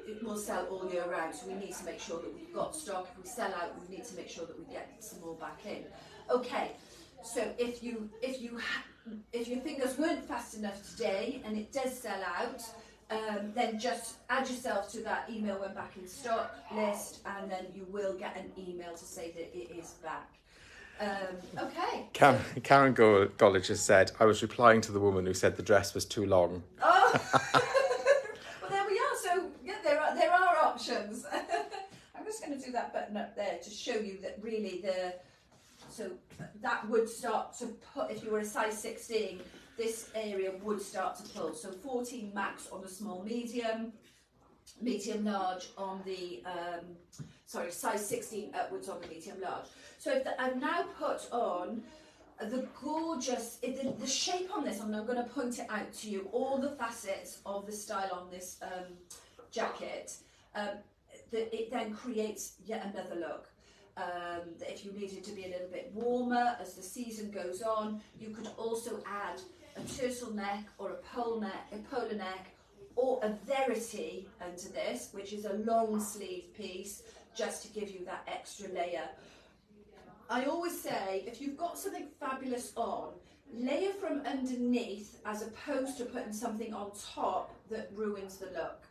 it will sell all year round, so we need to make sure that we've got stock. If we sell out, we need to make sure that we get some more back in. Okay, so if your fingers weren't fast enough today and it does sell out, then just add yourself to that email when back in stock list, and then you will get an email to say that it is back. Okay. Karen Gollage has said, I was replying to the woman who said the dress was too long. Oh, well there we are. So yeah, there are options. I'm just going to do that button up there to show you that really so that would start to put, if you were a size 16, this area would start to pull. So 14 max on the small medium, medium large on the size 16 upwards on the medium large. So I've now put on the gorgeous, the shape on this, and I'm going to point it out to you, all the facets of the style on this jacket, it then creates yet another look. If you needed to be a little bit warmer as the season goes on, you could also add a turtleneck or a polar neck, or a verity under this, which is a long sleeve piece, just to give you that extra layer. I always say, if you've got something fabulous on, layer from underneath as opposed to putting something on top that ruins the look.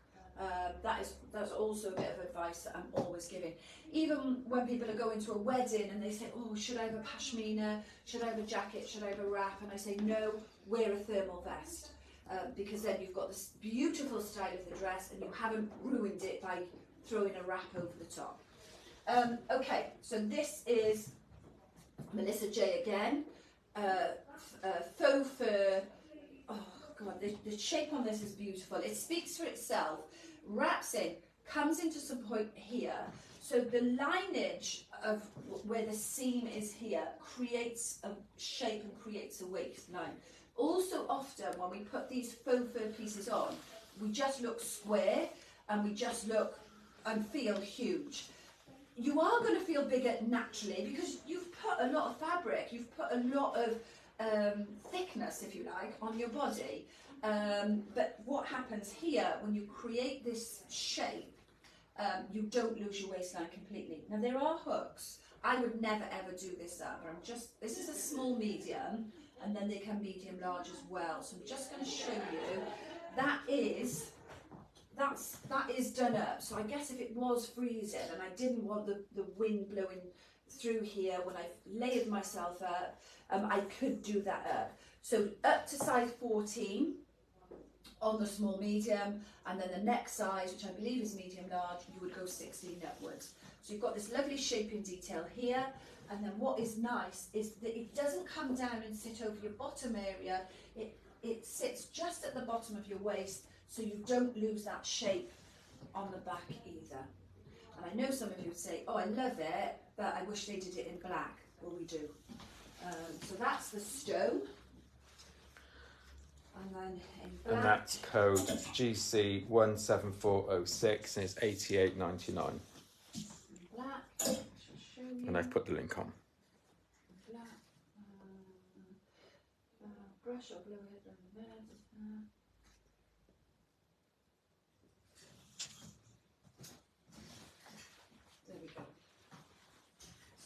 That's also a bit of advice that I'm always giving. Even when people are going to a wedding and they say, oh, should I have a pashmina? Should I have a jacket? Should I have a wrap? And I say, no, wear a thermal vest. Because then you've got this beautiful style of the dress and you haven't ruined it by throwing a wrap over the top. Okay, so this is Melissa J again, faux fur. Oh God, the shape on this is beautiful. It speaks for itself. Wraps in, comes into some point here. So the lineage of where the seam is here creates a shape and creates a waistline. Also often when we put these faux fur pieces on, we just look square and we just look and feel huge. You are going to feel bigger naturally because you've put a lot of fabric, you've put a lot of thickness, if you like, on your body. But what happens here, when you create this shape, you don't lose your waistline completely. Now there are hooks. I would never ever do this up. This is a small medium, and then they can medium large as well. So I'm just going to show you, that is done up. So I guess if it was freezing and I didn't want the wind blowing through here when I layered myself up, I could do that up. So up to size 14 on the small medium, and then the next size, which I believe is medium large, you would go 16 upwards. So you've got this lovely shaping detail here, and then what is nice is that it doesn't come down and sit over your bottom area. it sits just at the bottom of your waist, so you don't lose that shape on the back either. And I know some of you would say, oh, I love it, but I wish they did it in black. Well, we do. So that's the stone. And then in black. And that's code GC17406 and it's $88.99. Black. I shall show you. And I've put the link on. Black. Brush or blue head on the bed. There we go.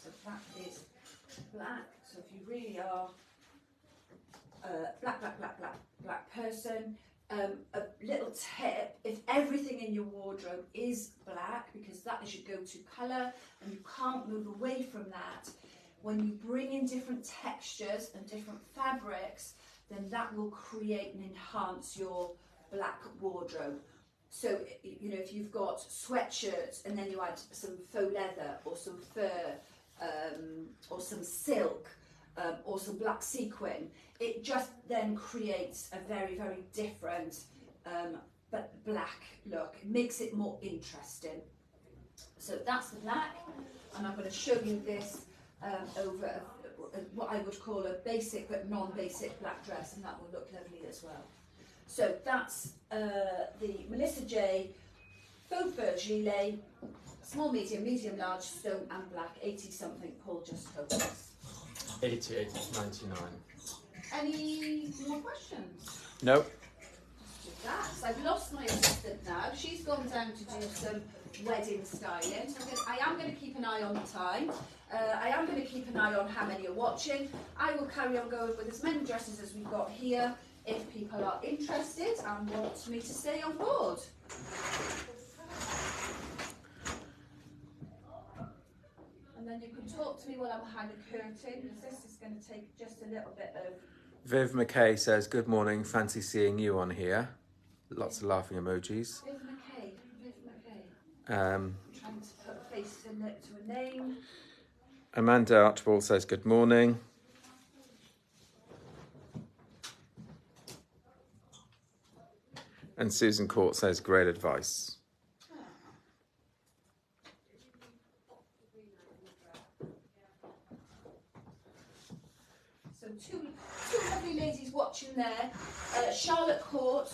So that is black. So if you really are black person, a little tip: if everything in your wardrobe is black, because that is your go-to colour, and you can't move away from that, when you bring in different textures and different fabrics, then that will create and enhance your black wardrobe. So, you know, if you've got sweatshirts and then you add some faux leather or some fur or some silk or some black sequin, it just then creates a very, very different but black look. It makes it more interesting. So that's the black, and I'm going to show you this over what I would call a basic but non-basic black dress, and that will look lovely as well. So that's the Melissa J faux fur gilet, small, medium, medium large, stone and black, 80 something. Paul just told us. $88.99. Any more questions? Nope. Just that. So I've lost my assistant now. She's gone down to do some wedding styling. So I am going to keep an eye on the time. I am going to keep an eye on how many are watching. I will carry on going with as many dresses as we've got here if people are interested and want me to stay on board. And then you can talk to me while I'm behind the curtain, because this is going to take just a little bit of... Viv McKay says, good morning, fancy seeing you on here. Lots of laughing emojis. Viv McKay. Um, Trying to put a face to a name. Amanda Archibald says, good morning. And Susan Court says, great advice. So two lovely ladies watching there. Charlotte Court,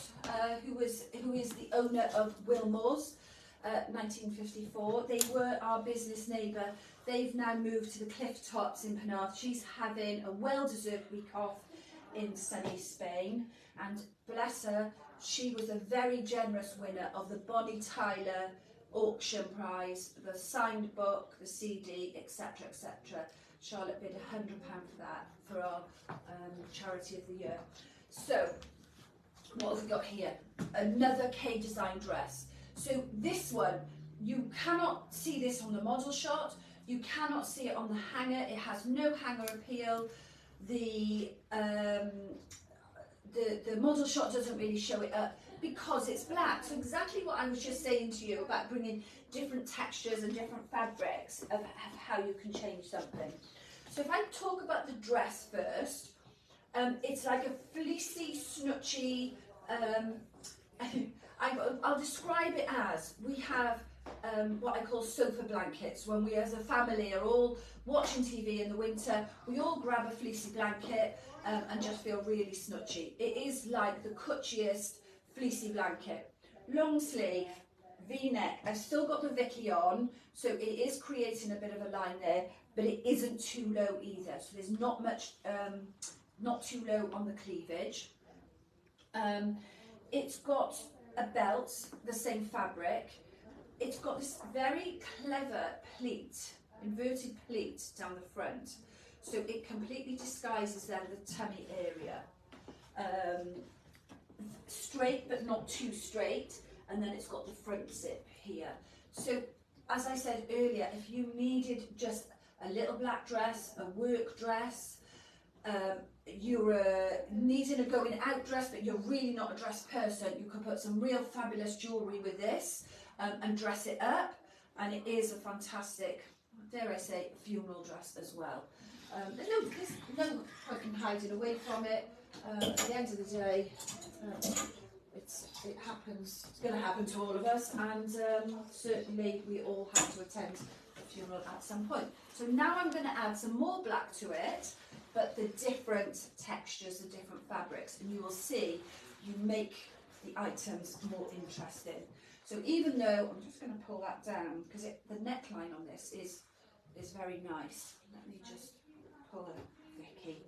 who is the owner of Wilmore's, 1954. They were our business neighbour. They've now moved to the Cliff Tops in Penarth. She's having a well-deserved week off in sunny Spain, and bless her, she was a very generous winner of the Bonnie Tyler auction prize, the signed book, the CD, etc, etc. Charlotte bid £100 for that, for our charity of the year. So, what have we got here? Another K design dress. So this one, you cannot see this on the model shot. You cannot see it on the hanger. It has no hanger appeal. The model shot doesn't really show it up because it's black. So exactly what I was just saying to you about bringing different textures and different fabrics of how you can change something. So if I talk about the dress first, it's like a fleecy, snutchy, I'll describe it as, we have what I call sofa blankets. When we as a family are all watching TV in the winter, we all grab a fleecy blanket and just feel really snutchy. It is like the cutchiest fleecy blanket. Long sleeve, V-neck. I've still got the Vicky on, so it is creating a bit of a line there, but it isn't too low either. So there's not much, not too low on the cleavage. It's got a belt, the same fabric. It's got this very clever pleat, inverted pleat down the front. So it completely disguises then the tummy area. Straight but not too straight, and then it's got the front zip here. So as I said earlier, if you needed just a little black dress, a work dress, you're needing a going out dress but you're really not a dress person, you could put some real fabulous jewellery with this and dress it up, and it is a fantastic, dare I say, funeral dress as well. There's no point in hiding away from it. At the end of the day, it happens. It's going to happen to all of us, and certainly we all have to attend a funeral at some point. So now I'm going to add some more black to it, but the different textures, the different fabrics, and you will see you make the items more interesting. So even though, I'm just going to pull that down because the neckline on this is very nice. Let me just pull a Vicky.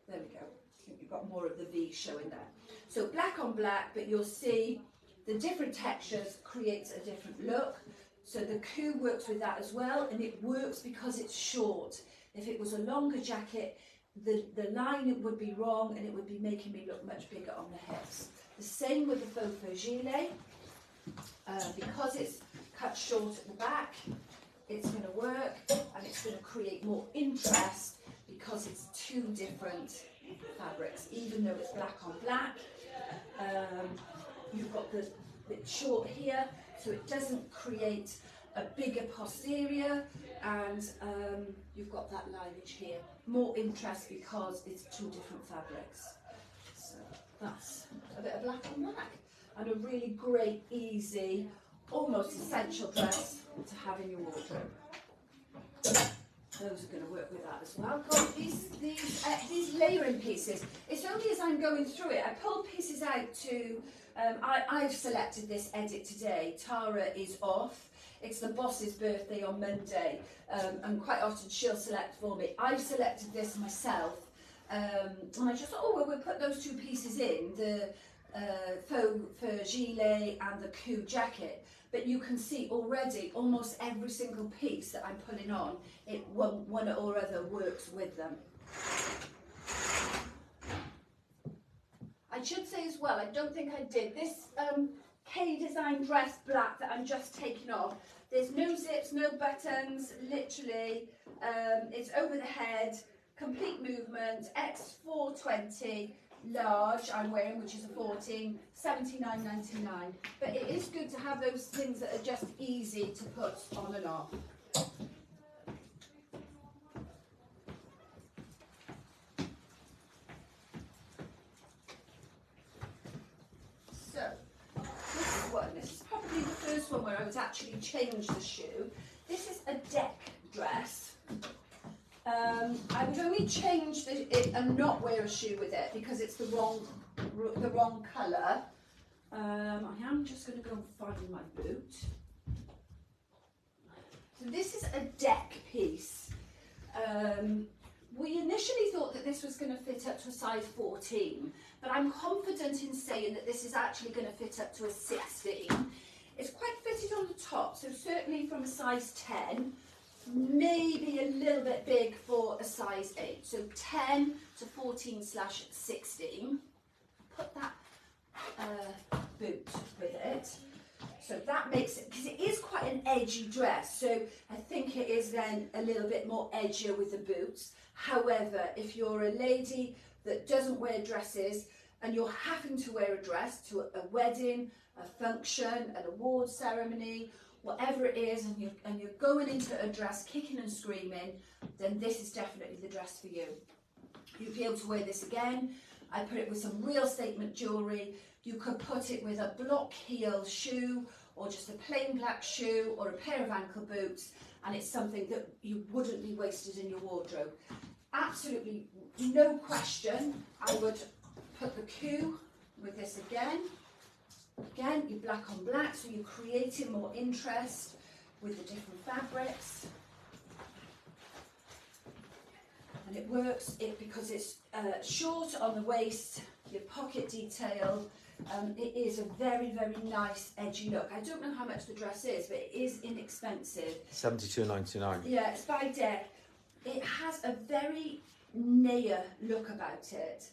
There we go. I think you've got more of the V showing there. So black on black, but you'll see the different textures creates a different look. So the coup works with that as well, and it works because it's short. If it was a longer jacket, the line would be wrong and it would be making me look much bigger on the hips. The same with the faux fur gilet. Because it's cut short at the back, it's going to work and it's going to create more interest because it's two different fabrics. Even though it's black on black, you've got the bit short here, so it doesn't create a bigger posterior, and you've got that lineage here. More interest because it's two different fabrics. So that's a bit of black on black. And a really great, easy, almost essential dress to have in your wardrobe. Those are going to work with that as well. God, these layering pieces, it's only as I'm going through it, I pulled pieces out to, I've selected this edit today. Tara is off. It's the boss's birthday on Monday, and quite often she'll select for me. I've selected this myself, and I just thought, oh, well, we'll put those two pieces in, the faux fur gilet and the coup jacket. But you can see already almost every single piece that I'm putting on, one or other works with them. I should say as well, I don't think I did, this K-design dress black that I'm just taking off, there's no zips, no buttons, literally, it's over the head, complete movement, X420, large I'm wearing, which is a 14, $79.99. But it is good to have those things that are just easy to put on and off. So this is one. This is probably the first one where I would actually change the shoe. This is a deck dress. I would only change it and not wear a shoe with it because it's the wrong colour. I am just going to go and find my boot. So this is a deck piece. We initially thought that this was going to fit up to a size 14, but I'm confident in saying that this is actually going to fit up to a 16. It's quite fitted on the top, so certainly from a size 10. Maybe a little bit big for a size 8, so 10 to 14/16. Put that boot with it, so that makes it, because it is quite an edgy dress, so I think it is then a little bit more edgier with the boots. However, if you're a lady that doesn't wear dresses and you're having to wear a dress to a wedding, a function, an award ceremony, whatever it is, and you're going into a dress kicking and screaming, then this is definitely the dress for you. You'll be able to wear this again. I put it with some real statement jewellery. You could put it with a block heel shoe, or just a plain black shoe, or a pair of ankle boots, and it's something that you wouldn't be wasted in your wardrobe. Absolutely no question, I would put the coup with this again. Again, you're black on black, so you're creating more interest with the different fabrics. And it works because it's short on the waist, your pocket detail. It is a very, very nice edgy look. I don't know how much the dress is, but it is inexpensive. $72.99. Yeah, it's by Deck. It has a very Naya look about it.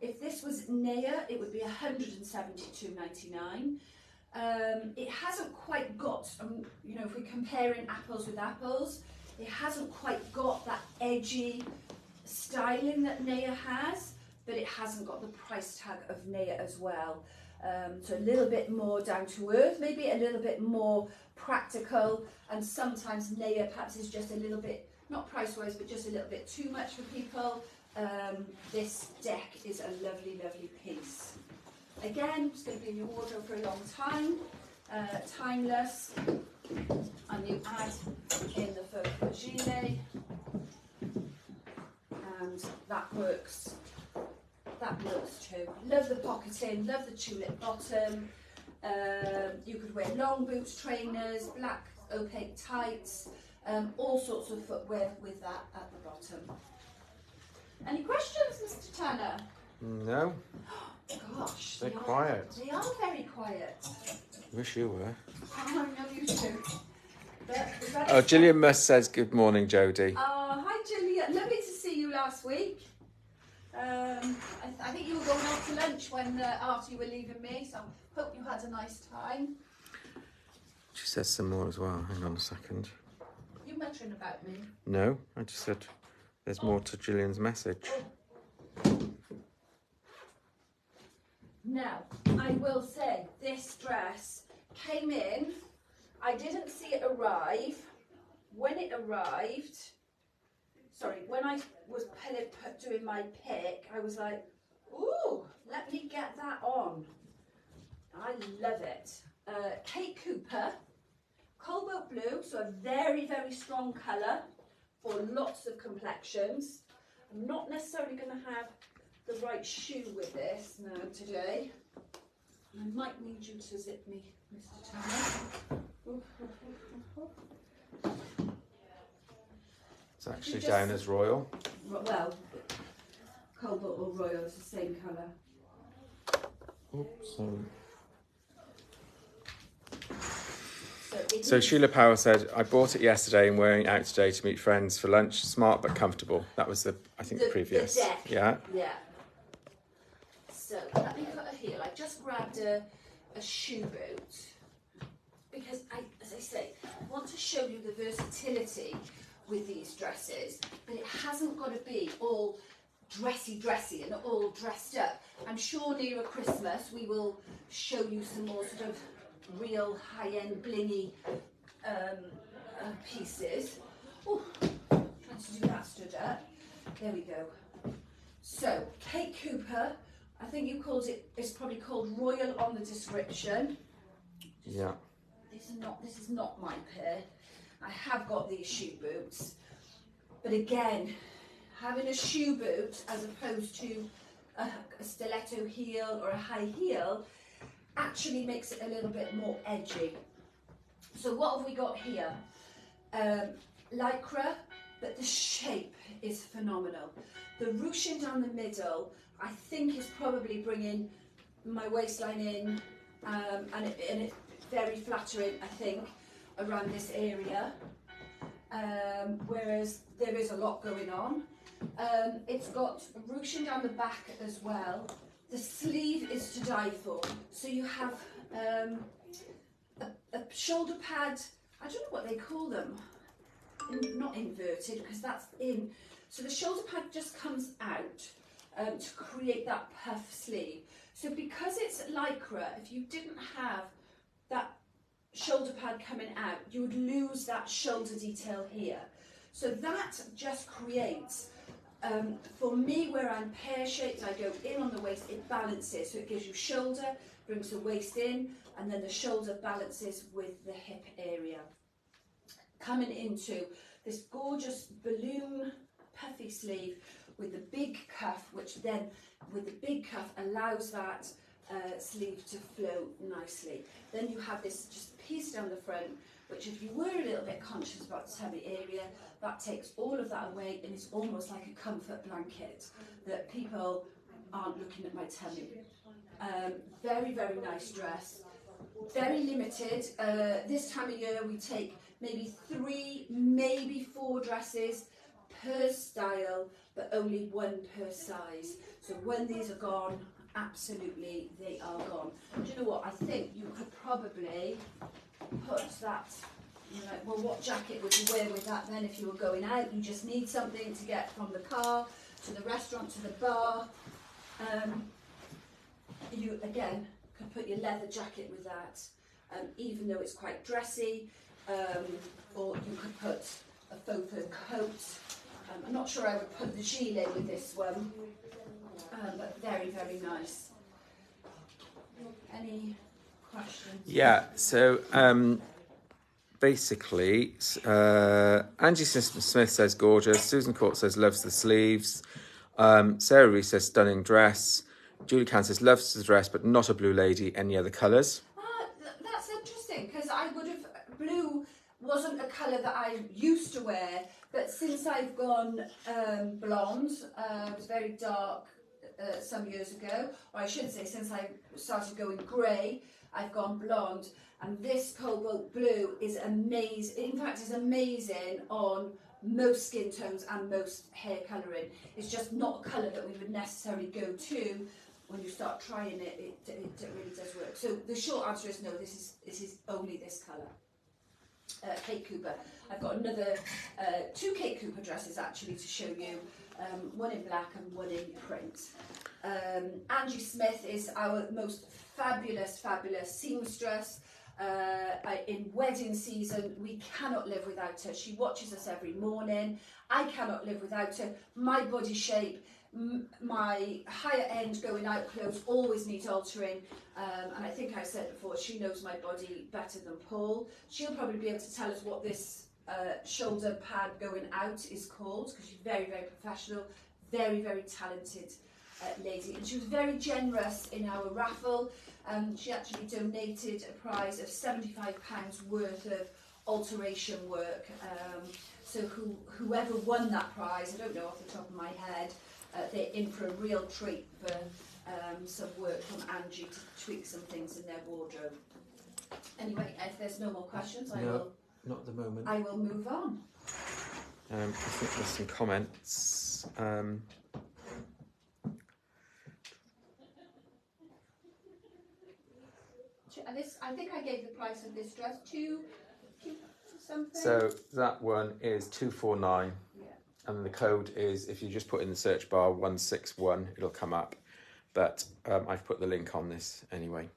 If this was Naya, it would be $172.99. It hasn't quite got, you know, if we're comparing apples with apples, it hasn't quite got that edgy styling that Naya has, but it hasn't got the price tag of Naya as well. So a little bit more down to earth, maybe a little bit more practical, and sometimes Naya perhaps is just a little bit, not price wise, but just a little bit too much for people. this deck is a lovely, lovely piece. Again, it's going to be in your wardrobe for a long time, timeless, and you add in the faux gilet, and that works too. Love the pocketing, love the tulip bottom. You could wear long boots, trainers, black opaque tights, all sorts of footwear with that at the bottom. Any questions, Mr. Tanner? No. Gosh, They're quiet. They are very quiet. Wish you were. I know you too. Oh, Gillian Musk says, good morning, Jodie. Oh, hi Gillian. Lovely to see you last week. I think you were going out to lunch when after you were leaving me, so hope you had a nice time. She says some more as well. Hang on a second. You mentioned about me. No, I just said there's more to Gillian's message. Now, I will say, this dress came in, I didn't see it arrive. When it arrived, when I was doing my pick, I was like, ooh, let me get that on. I love it. Kate Cooper, cobalt blue, so a very, very strong colour for lots of complexions. I'm not necessarily going to have the right shoe with this now today. I might need you to zip me, Mr. Tanner. It's actually down as royal. Well, cobalt or royal is the same colour. Oops. So Sheila Powell said, I bought it yesterday and wearing it out today to meet friends for lunch. Smart but comfortable. That was the previous. The deck. Yeah. Yeah. So let me put a heel. I just grabbed a shoe boot because as I say, I want to show you the versatility with these dresses, but it hasn't got to be all dressy and all dressed up. I'm sure nearer Christmas we will show you some more sort of real high-end blingy pieces. Oh, trying to do that stood up. There we go. So Kate Cooper, I think you called it. It's probably called Royal on the description. Yeah. This is not my pair. I have got these shoe boots, but again, having a shoe boot as opposed to a stiletto heel or a high heel actually makes it a little bit more edgy. So what have we got here? Lycra, but the shape is phenomenal. The ruching down the middle, I think, is probably bringing my waistline in, and it's very flattering, I think, around this area. Whereas there is a lot going on. It's got ruching down the back as well. The sleeve is to die for. So you have a shoulder pad, I don't know what they call them, not inverted because that's in. So the shoulder pad just comes out to create that puff sleeve. So because it's lycra, if you didn't have that shoulder pad coming out, you would lose that shoulder detail here. So that just creates, for me, where I'm pear-shaped, I go in on the waist, it balances. So it gives you shoulder, brings the waist in, and then the shoulder balances with the hip area. Coming into this gorgeous balloon puffy sleeve with the big cuff, which then, with the big cuff, allows that sleeve to flow nicely. Then you have this just piece down the front, which if you were a little bit conscious about the tummy area, that takes all of that away and it's almost like a comfort blanket that people aren't looking at my tummy. Very, very nice dress. Very limited. This time of year we take maybe 3, maybe 4 dresses per style, but only 1 per size. So when these are gone, absolutely they are gone. Do you know what? I think you could probably put that, you know, well, what jacket would you wear with that then if you were going out? You just need something to get from the car to the restaurant to the bar. You again could put your leather jacket with that, even though it's quite dressy, or you could put a faux fur coat I'm not sure I would put the gilet with this one, but very, very nice. Any questions? Yeah, so basically, Angie Smith says gorgeous. Susan Court says loves the sleeves. Sarah Reese says stunning dress. Julie Can says loves the dress, but not a blue lady. Any other colours? That's interesting, because I would have, blue wasn't a colour that I used to wear, but since I've gone blonde, it was very dark some years ago, or I should say since I started going grey, I've gone blonde, and this cobalt blue is amazing. In fact, it's amazing on most skin tones and most hair colouring. It's just not a colour that we would necessarily go to. When you start trying it, it really does work. So the short answer is no, this is only this colour. Kate Cooper. I've got another, 2 Kate Cooper dresses actually to show you, one in black and one in print. Angie Smith is our most fabulous seamstress. In wedding season, we cannot live without her. She watches us every morning. I cannot live without her. My body shape, my higher end going out clothes always need altering, and I think I said before, she knows my body better than Paul. She'll probably be able to tell us what this shoulder pad going out is called, because she's very, very professional, very, very talented lady, and she was very generous in our raffle. She actually donated a prize of £75 worth of alteration work, so whoever won that prize, I don't know off the top of my head, they're in for a real treat for some work from Angie to tweak some things in their wardrobe. Anyway, if there's no more questions, Not at the moment. I will move on. I think there's some comments. I think I gave the price of this dress to something. So that one is 249. Yeah. And the code is, if you just put in the search bar 161, it'll come up. But I've put the link on this anyway.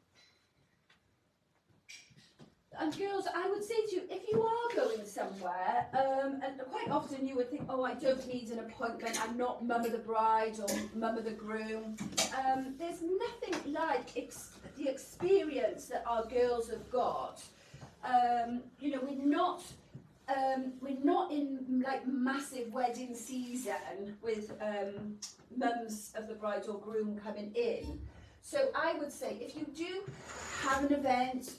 And girls, I would say to you, if you are going somewhere, and quite often you would think, oh, I don't need an appointment, I'm not mum of the bride or mum of the groom. There's nothing like the experience that our girls have got. You know, we're not in like massive wedding season with mums of the bride or groom coming in. So I would say if you do have an event,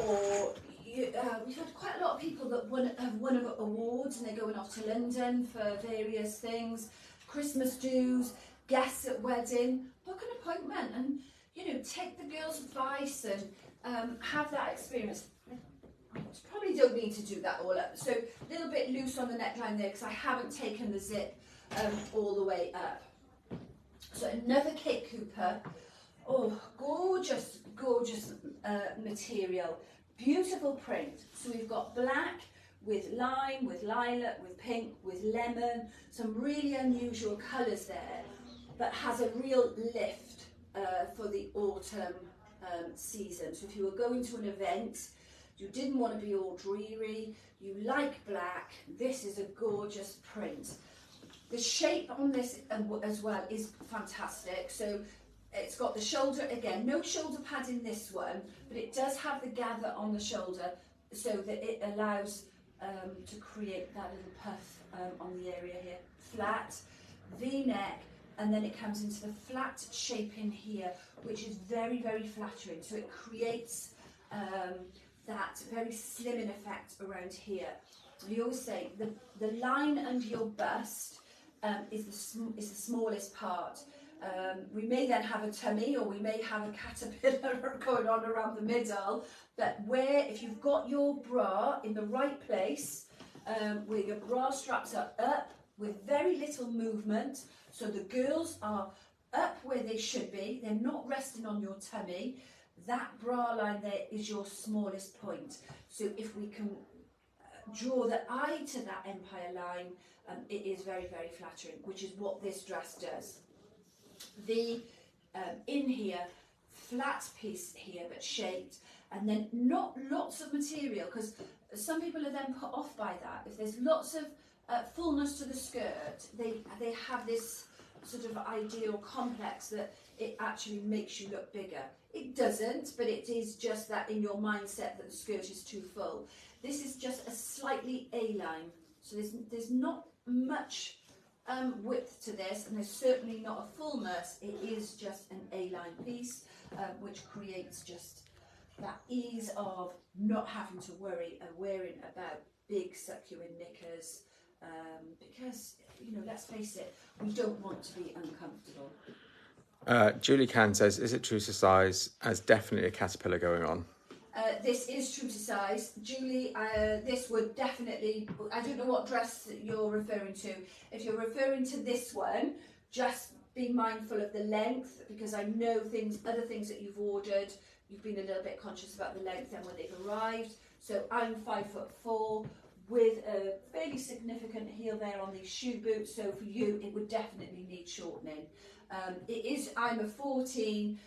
or we've had quite a lot of people that have won awards and they're going off to London for various things, Christmas dues, guests at wedding, book an appointment and, you know, take the girls' advice and have that experience. You probably don't need to do that all up. So a little bit loose on the neckline there because I haven't taken the zip all the way up. So another Kate Cooper. Oh, gorgeous, gorgeous material. Beautiful print. So we've got black with lime, with lilac, with pink, with lemon. Some really unusual colours there, but has a real lift for the autumn season. So if you were going to an event, you didn't want to be all dreary, you like black, this is a gorgeous print. The shape on this as well is fantastic. So it's got the shoulder, again, no shoulder pad in this one, but it does have the gather on the shoulder so that it allows to create that little puff on the area here. Flat, V-neck, and then it comes into the flat shape in here, which is very, very flattering. So it creates that very slimming effect around here. We always say the line under your bust is the smallest part. We may then have a tummy, or we may have a caterpillar going on around the middle, but if you've got your bra in the right place, where your bra straps are up with very little movement, so the girls are up where they should be, they're not resting on your tummy, that bra line there is your smallest point. So if we can draw the eye to that empire line, it is very, very flattering, which is what this dress does. The in here, flat piece here but shaped, and then not lots of material, because some people are then put off by that. If there's lots of fullness to the skirt. They have this sort of idea or complex that it actually makes you look bigger. It doesn't, but it is just that in your mindset that the skirt is too full. This is just a slightly A-line, so there's not much width to this, and there's certainly not a fullness. It is just an A-line piece, which creates just that ease of not having to worry and wearing about big suck-you-in knickers, because, you know, let's face it, we don't want to be uncomfortable. Julie Can says, is it true to size? There's definitely a caterpillar going on. This is true to size. Julie, this would definitely, I don't know what dress you're referring to. If you're referring to this one, just be mindful of the length, because I know other things that you've ordered, you've been a little bit conscious about the length and when they've arrived. So I'm 5'4" with a fairly significant heel there on these shoe boots. So for you, it would definitely need shortening. I'm a 14,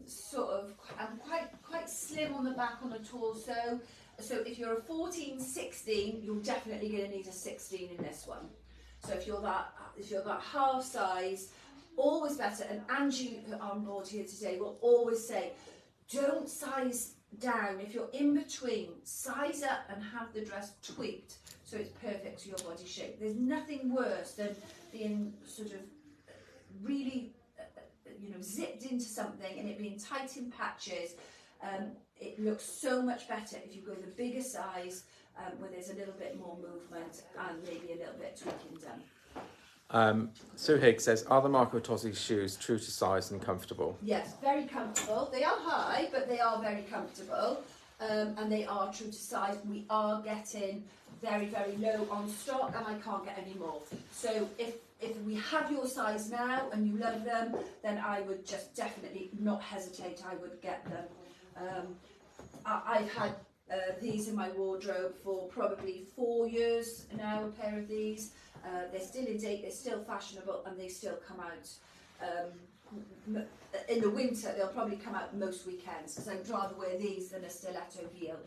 sort of, I'm quite slim on the back on the torso. So if you're a 14, 16, you're definitely going to need a 16 in this one. So if you're that half size, always better. And Angie on board here today will always say, don't size down. If you're in between, size up and have the dress tweaked so it's perfect to your body shape. There's nothing worse than being sort of really zipped into something and it being tight in patches. It looks so much better if you go the bigger size, where there's a little bit more movement and maybe a little bit tweaking done. Sue Higgs says, are the Marco Tosi shoes true to size and comfortable? Yes, very comfortable. They are high, but they are very comfortable, and they are true to size. We are getting very, very low on stock, and I can't get any more. So if we have your size now and you love them, then I would just definitely not hesitate. I would get them. I've had these in my wardrobe for probably 4 years now, a pair of these. They're still in date, they're still fashionable, and they still come out. In the winter, they'll probably come out most weekends, because I'd rather wear these than a stiletto heel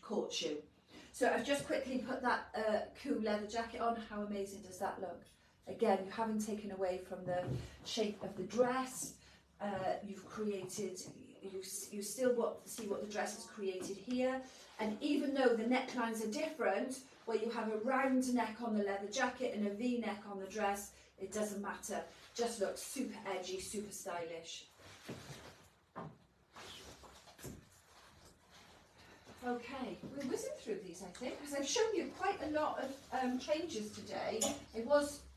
court shoe. So I've just quickly put that cool leather jacket on. How amazing does that look? Again, you haven't taken away from the shape of the dress. You've created, you still see what the dress has created here. And even though the necklines are different, where you have a round neck on the leather jacket and a V-neck on the dress, it doesn't matter. Just looks super edgy, super stylish. Okay, we're whizzing through these, I think, because I've shown you quite a lot of changes today. I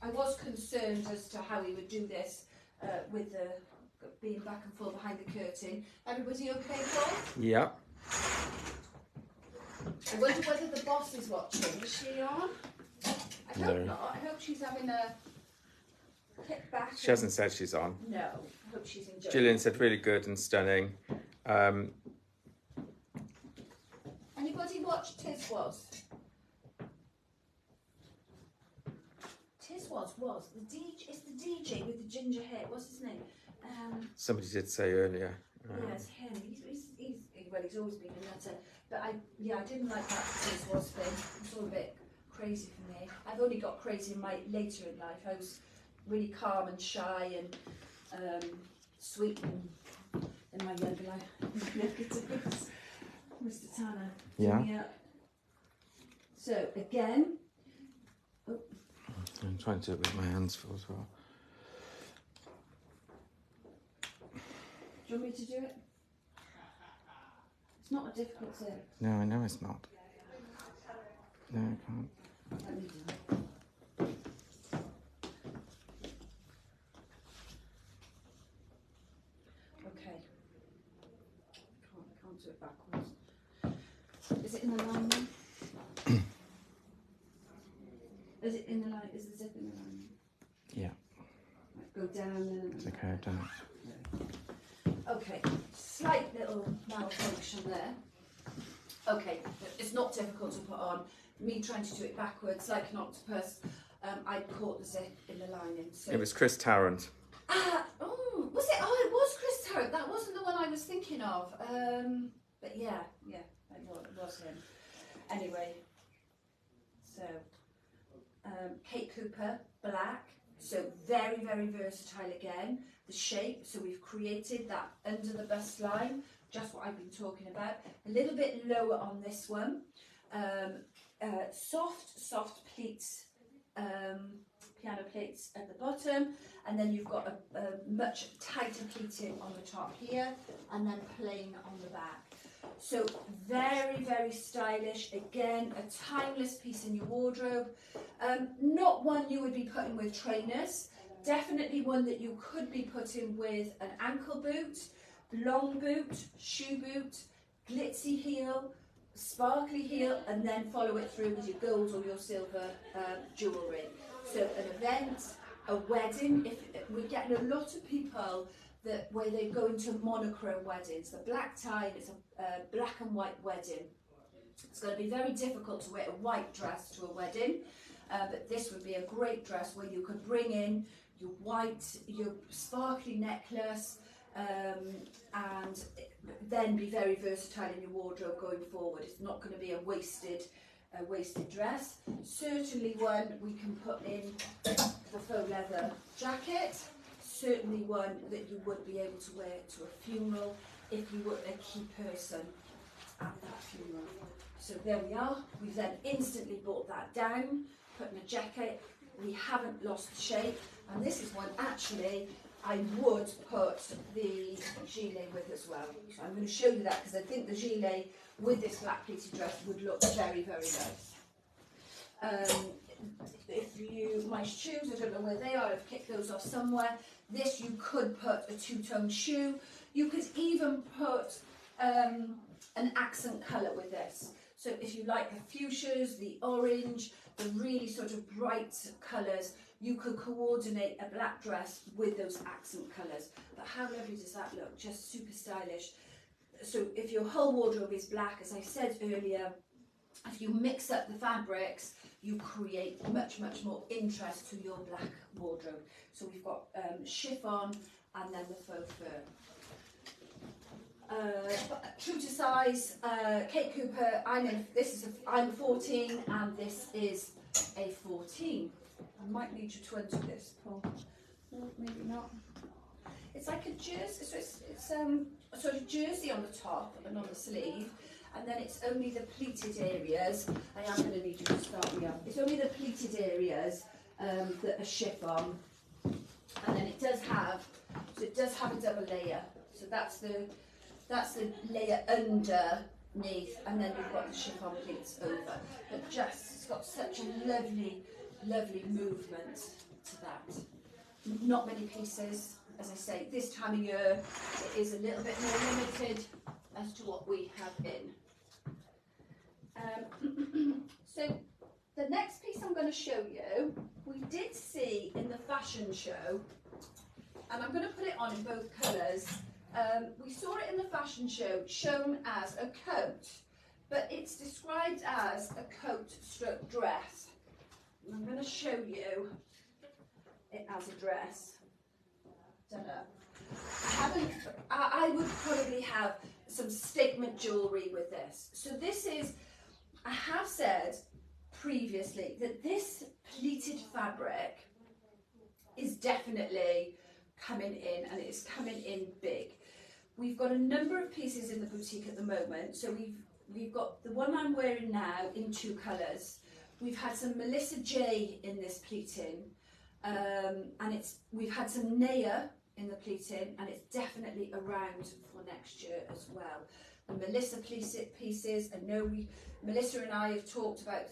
was concerned as to how we would do this with the being back and forth behind the curtain. Everybody okay, Paul? Yeah. I wonder whether the boss is watching. Is she on? I hope not. I hope she's having a kick back. She hasn't said she's on. No, I hope she's enjoying. Gillian said really good and stunning. Anybody watch Tis Was? Tis Was the DJ. It's the DJ with the ginger hair. What's his name? Somebody did say earlier. Yes, him. He's always been a nutter. But I didn't like that Tis Was thing. It's all a bit crazy for me. I've only got crazy later in life. I was really calm and shy and sweet in my younger life. Mr. Tanner. Yeah. So again. Oh. I'm trying to do it with my hands full as well. Do you want me to do it? It's not a difficult thing. No, I know it's not. No, I can't. Let me do it. Okay. I can't do it backwards. Is it in the line then? Is it in the line? Is the zip in the line? Yeah. Right, go down and... It's okay, I've done it. Okay, slight little malfunction there. Okay, it's not difficult to put on. Me trying to do it backwards like an octopus, I caught the zip in the lining. So. It was Chris Tarrant. Was it? Oh, it was Chris Tarrant. That wasn't the one I was thinking of. But yeah, it was him. Anyway, so Kate Cooper, black. So very, very versatile again. The shape, so we've created that under the bust line, just what I've been talking about. A little bit lower on this one. Soft pleats, piano plates at the bottom, and then you've got a much tighter pleating on the top here, and then plain on the back. So very, very stylish. Again, a timeless piece in your wardrobe. Not one you would be putting with trainers. Definitely one that you could be putting with an ankle boot, long boot, shoe boot, glitzy heel, sparkly heel, and then follow it through with your gold or your silver jewellery. So an event, a wedding. If we're getting a lot of people where they go into monochrome weddings, the black tie, it's a black and white wedding. It's going to be very difficult to wear a white dress to a wedding, but this would be a great dress where you could bring in your white, your sparkly necklace, and then be very versatile in your wardrobe going forward. It's not going to be a wasted dress. Certainly one we can put in the faux leather jacket. Certainly one that you would be able to wear to a funeral if you were a key person at that funeral. So there we are. We've then instantly brought that down, put in a jacket. We haven't lost the shape, and this is one actually I would put the gilet with as well. So I'm going to show you that because I think the gilet with this black pleated dress would look very, very nice. My shoes, I don't know where they are, I've kicked those off somewhere. This you could put a two-tone shoe. You could even put an accent colour with this. So if you like the fuchsias, the orange, the really sort of bright colours, you could coordinate a black dress with those accent colours. But how lovely does that look? Just super stylish. So if your whole wardrobe is black, as I said earlier, if you mix up the fabrics, you create much, much more interest to your black wardrobe. So we've got chiffon and then the faux fur. True to size, Kate Cooper, I'm a 14 and this is a 14. I might need you to undo this, Paul. No, maybe not. It's like a jersey, so it's a sort of jersey on the top and on the sleeve, and then it's only the pleated areas. I am going to need you to start me up. It's only the pleated areas that are chiffon, and then it does have a double layer. So that's the layer underneath, and then you've got the chiffon pleats over. But it's got such a lovely movement to that. Not many pieces, as I say, this time of year it is a little bit more limited as to what we have in. So the next piece I'm going to show you, we did see in the fashion show, and I'm going to put it on in both colours. We saw it in the fashion show shown as a coat, but it's described as a coat stroke dress. And I'm going to show you it as a dress. Don't know. I would probably have some statement jewellery with this. So this is, I have said previously that this pleated fabric is definitely coming in, and it's coming in big. We've got a number of pieces in the boutique at the moment. So we've got the one I'm wearing now in 2 colours. We've had some Melissa J in this pleating, and we've had some Naya in the pleating, and it's definitely around for next year as well. The Melissa pieces, I know Melissa and I have talked about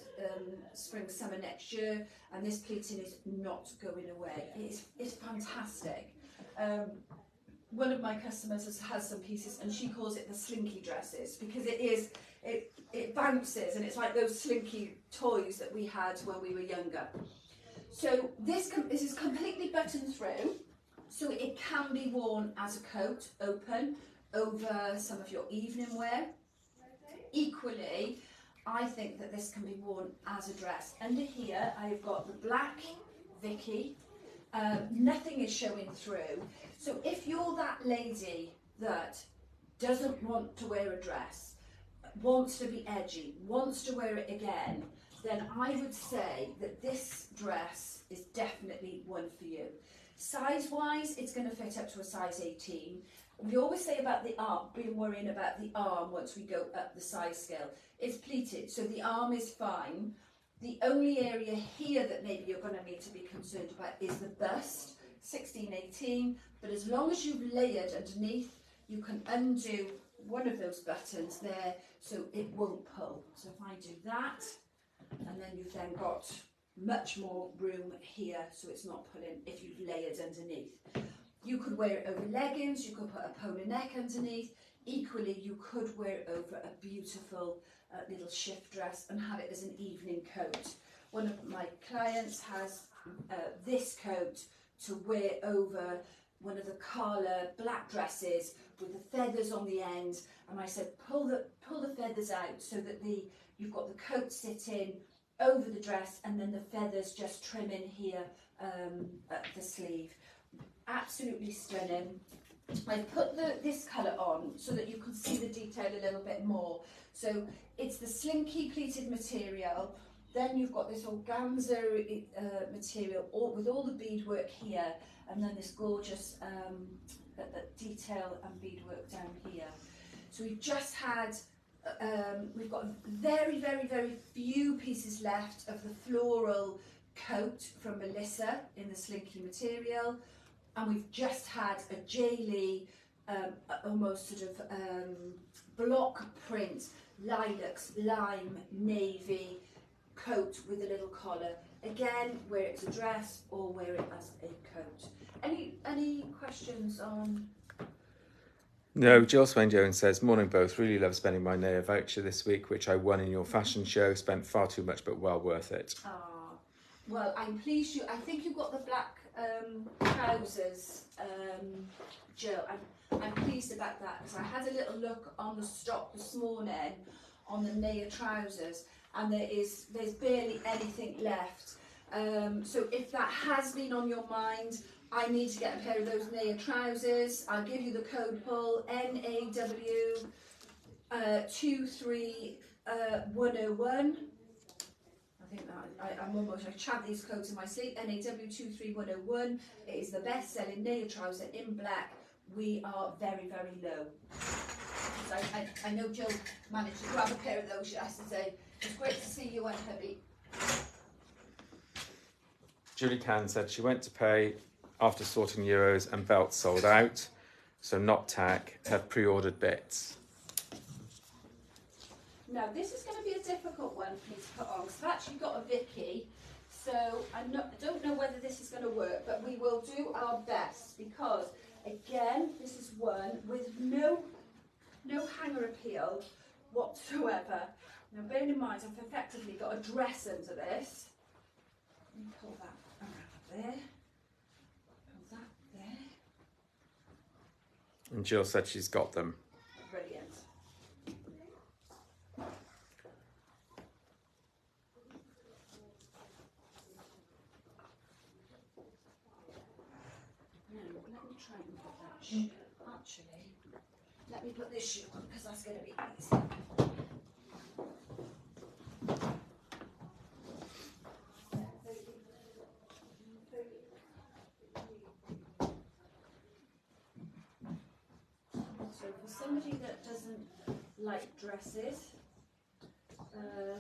spring, summer next year, and this pleating is not going away. It's fantastic. One of my customers has some pieces, and she calls it the slinky dresses because it bounces, and it's like those slinky toys that we had when we were younger. So this is completely buttoned through, so it can be worn as a coat, open, over some of your evening wear. Equally, I think that this can be worn as a dress. Under here, I've got the black Vicky. Nothing is showing through. So if you're that lady that doesn't want to wear a dress, wants to be edgy, wants to wear it again, then I would say that this dress is definitely one for you. Size-wise, it's going to fit up to a size 18. We always say about the arm, being worrying about the arm once we go up the size scale. It's pleated, so the arm is fine. The only area here that maybe you're going to need to be concerned about is the bust, 16, 18. But as long as you've layered underneath, you can undo one of those buttons there so it won't pull. So if I do that, and then you've then got much more room here so it's not pulling if you've layered underneath. You could wear it over leggings, you could put a polo neck underneath. Equally, you could wear it over a beautiful little shift dress and have it as an evening coat. One of my clients has this coat to wear over one of the Carla black dresses with the feathers on the end, and I said pull the feathers out so that you've got the coat sitting over the dress and then the feathers just trimming here at the sleeve. Absolutely stunning. I've put this colour on so that you can see the detail a little bit more. So it's the slinky pleated material, then you've got this organza material with all the beadwork here, and then this gorgeous detail and beadwork down here. So we've just had, we've got very, very, very few pieces left of the floral coat from Melissa in the slinky material, and we've just had a J-Lee almost sort of block print, lilacs, lime, navy coat with a little collar. Again, wear it as a dress or wear it as a coat. Any questions on? No, Jill Swain-Jones says, morning both, really love spending my Naya voucher this week, which I won in your fashion show, spent far too much but well worth it. Ah, well, I'm pleased I think you've got the black trousers, Jill. I'm pleased about that because I had a little look on the stock this morning on the Naya trousers, and there's barely anything left. So if that has been on your mind, I need to get a pair of those Naya trousers. I'll give you the code pull, NAW 23101. I think that I chant these codes in my sleep. NAW 23101. It is the best selling Naya trouser in black. We are very, very low. So I know Jill managed to grab a pair of those yesterday. It's great to see you and hubby. Julie Can said she went to pay after sorting euros and belts sold out, so not tack, have pre-ordered bits. Now this is going to be a difficult one for me to put on because I've actually got a Vicky, so I don't know whether this is going to work, but we will do our best because again this is one with no hanger appeal whatsoever. Now bearing in mind I've effectively got a dress under this. Let me pull that around there. Pull that there. And Jill said she's got them. Brilliant. Now let me try and put that shoe. Actually, let me put this shoe on because that's going to be easy. So for somebody that doesn't like dresses,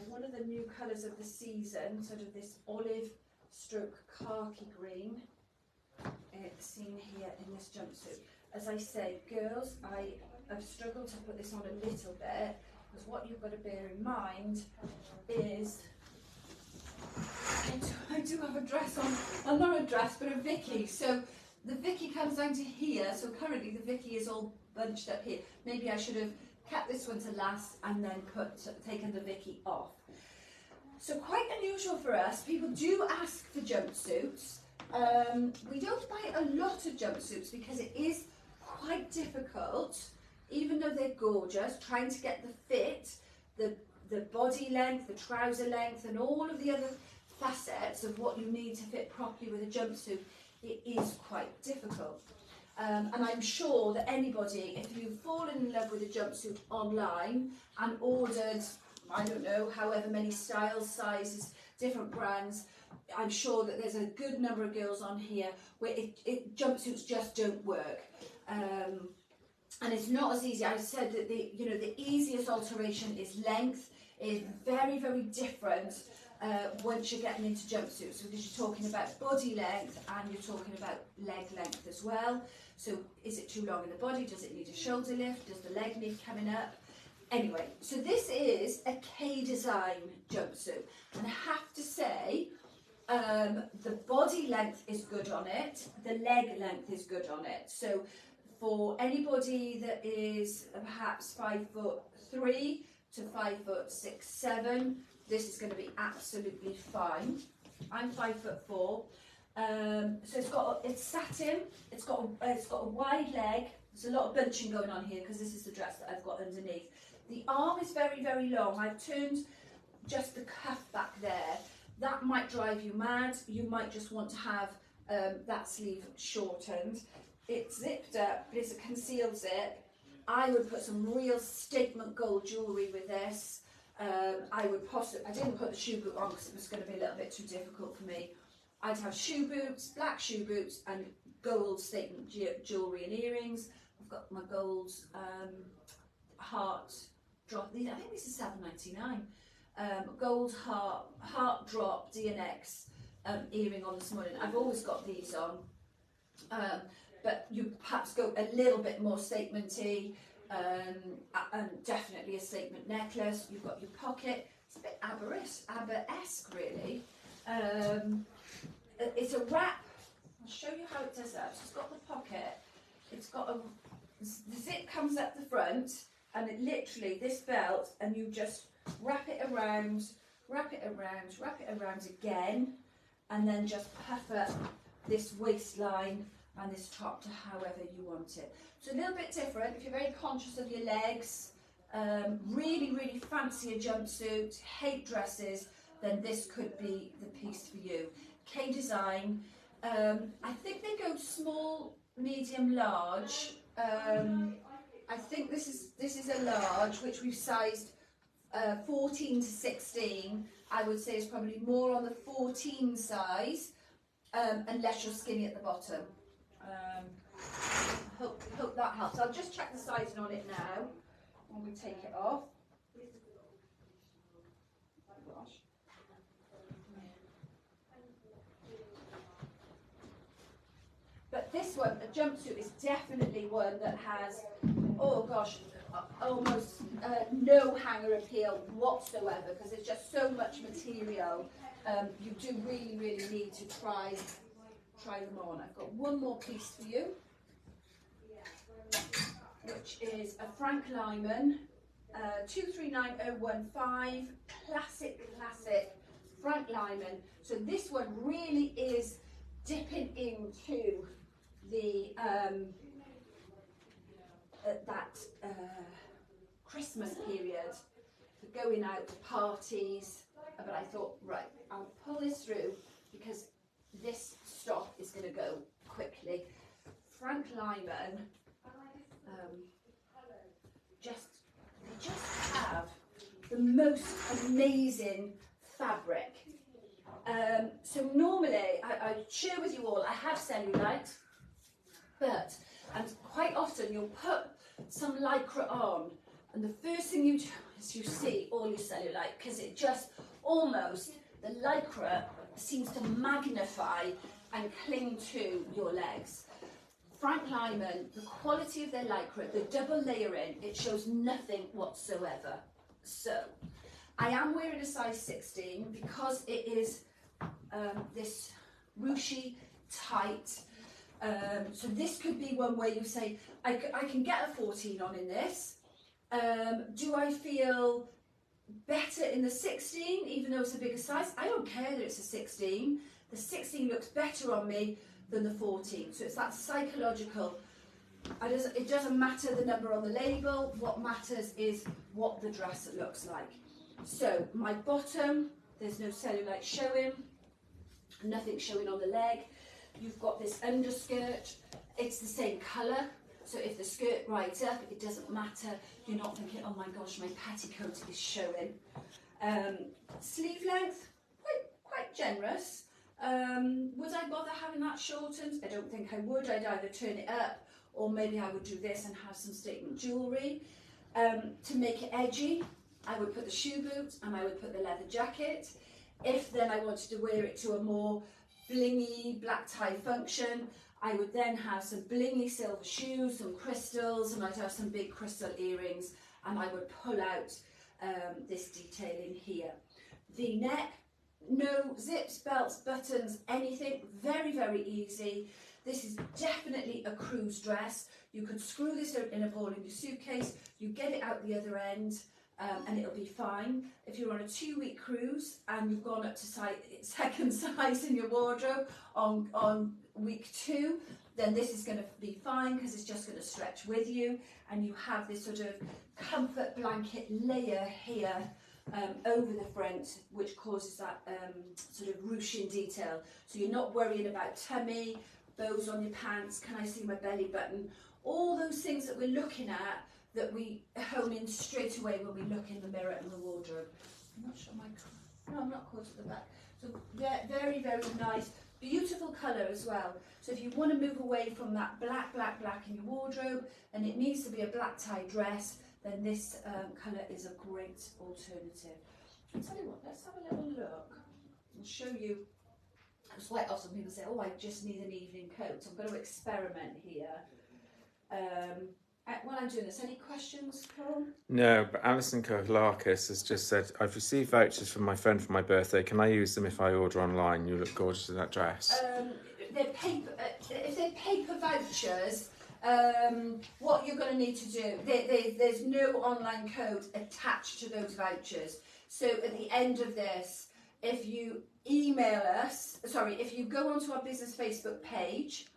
one of the new colours of the season, sort of this olive stroke khaki green, seen here in this jumpsuit. As I say, girls, I have struggled to put this on a little bit because what you've got to bear in mind is I do have a dress on, well not a dress but a Vicky, so the Vicky comes down to here, so currently the Vicky is all bunched up here. Maybe I should have kept this one to last and then taken the Vicky off. So quite unusual for us. People do ask for jumpsuits. We don't buy a lot of jumpsuits because it is quite difficult, even though they're gorgeous, trying to get the fit, the body length, the trouser length, and all of the other facets of what you need to fit properly with a jumpsuit. It is quite difficult. And I'm sure that anybody, if you've fallen in love with a jumpsuit online and ordered, I don't know, however many styles, sizes, different brands. I'm sure that there's a good number of girls on here where jumpsuits just don't work. And it's not as easy. I said that the easiest alteration is length. Is very, very different once you're getting into jumpsuits, because you're talking about body length and you're talking about leg length as well. So is it too long in the body? Does it need a shoulder lift? Does the leg need coming up? Anyway, so this is a K-Design jumpsuit, and I have to say the body length is good on it, the leg length is good on it. So for anybody that is perhaps 5'3" to 5'6", 7", this is going to be absolutely fine. I'm 5'4". So it's satin. It's got a wide leg. There's a lot of bunching going on here because this is the dress that I've got underneath. The arm is very, very long. I've turned just the cuff back there. That might drive you mad. You might just want to have that sleeve shortened. It's zipped up, but it's a concealed zip. I would put some real statement gold jewellery with this. I didn't put the shoe boot on because it was going to be a little bit too difficult for me. I'd have shoe boots, black shoe boots, and gold statement jewellery and earrings. I've got my gold heart drop. I think this is £7.99. Gold heart drop DNX earring on this morning. I've always got these on. But you perhaps go a little bit more statementy, and definitely a statement necklace. You've got your pocket. It's a bit Aber-esque really. It's a wrap. I'll show you how it does that. So it's got the pocket. It's got the zip comes up the front, and it literally, this belt, and you just wrap it around, wrap it around, wrap it around again, and then just puff up this waistline and this top to however you want it. So a little bit different. If you're very conscious of your legs, really, really fancy a jumpsuit, hate dresses, then this could be the piece for you. K-Design. I think they go small, medium, large. I think this is a large, which we've sized 14 to 16. I would say is probably more on the 14 size, unless you're skinny at the bottom. Hope that helps. I'll just check the sizing on it now when we take it off. Gosh. But this one, a jumpsuit, is definitely one that has, oh gosh, almost no hanger appeal whatsoever, because there's just so much material. You do really, really need to try them on. I've got one more piece for you, which is a Frank Lyman 239015, classic Frank Lyman. So this one really is dipping into the that Christmas period, for going out to parties. But I thought, right, I'll pull this through because this stock is going to go quickly. Frank Lyman, they just have the most amazing fabric. So normally, I share with you all, I have cellulite, and quite often you'll put some lycra on, and the first thing you do is you see all your cellulite, because it just almost, the lycra seems to magnify and cling to your legs. Frank Lyman, the quality of their lycra, the double layering, it shows nothing whatsoever. So, I am wearing a size 16 because it is this ruchy, tight. So this could be one where you say, I can get a 14 on in this. Do I feel better in the 16, even though it's a bigger size? I don't care that it's a 16. The 16 looks better on me than the 14. So it's that psychological. It doesn't matter the number on the label. What matters is what the dress looks like. So my bottom, there's no cellulite showing, nothing showing on the leg. You've got this underskirt. It's the same colour. So if the skirt rides up, it doesn't matter. You're not thinking, oh my gosh, my petticoat is showing. Sleeve length, quite generous. Would I bother having that shortened? I don't think I would. I'd either turn it up, or maybe I would do this and have some statement jewellery. To make it edgy, I would put the shoe boot and I would put the leather jacket. If then I wanted to wear it to a more blingy black tie function, I would then have some blingy silver shoes, some crystals, and I'd have some big crystal earrings, and I would pull out this detailing here. V-neck, no zips, belts, buttons, anything, very, very easy. This is definitely a cruise dress. You could screw this in a ball in your suitcase, you get it out the other end, and it'll be fine. If you're on a 2-week cruise and you've gone up to second size in your wardrobe on week 2, then this is going to be fine because it's just going to stretch with you, and you have this sort of comfort blanket layer here over the front, which causes that sort of ruching detail. So you're not worrying about tummy, bows on your pants, can I see my belly button, all those things that we're looking at that we hone in straight away when we look in the mirror and the wardrobe. I'm not sure no, I'm not caught at the back. So very, very nice, beautiful colour as well. So if you want to move away from that black in your wardrobe and it needs to be a black tie dress, then this colour is a great alternative. I'll tell you what, let's have a little look and show you. It's quite often people say, oh, I just need an evening coat. So I'm going to experiment here. While I'm doing this, any questions, Paul? No, but Alison Kolarkis has just said, I've received vouchers from my friend for my birthday. Can I use them if I order online? You look gorgeous in that dress. They're paper, if they're paper vouchers, what you're going to need to do, there's no online code attached to those vouchers. So at the end of this, if you email us, if you go onto our business Facebook page,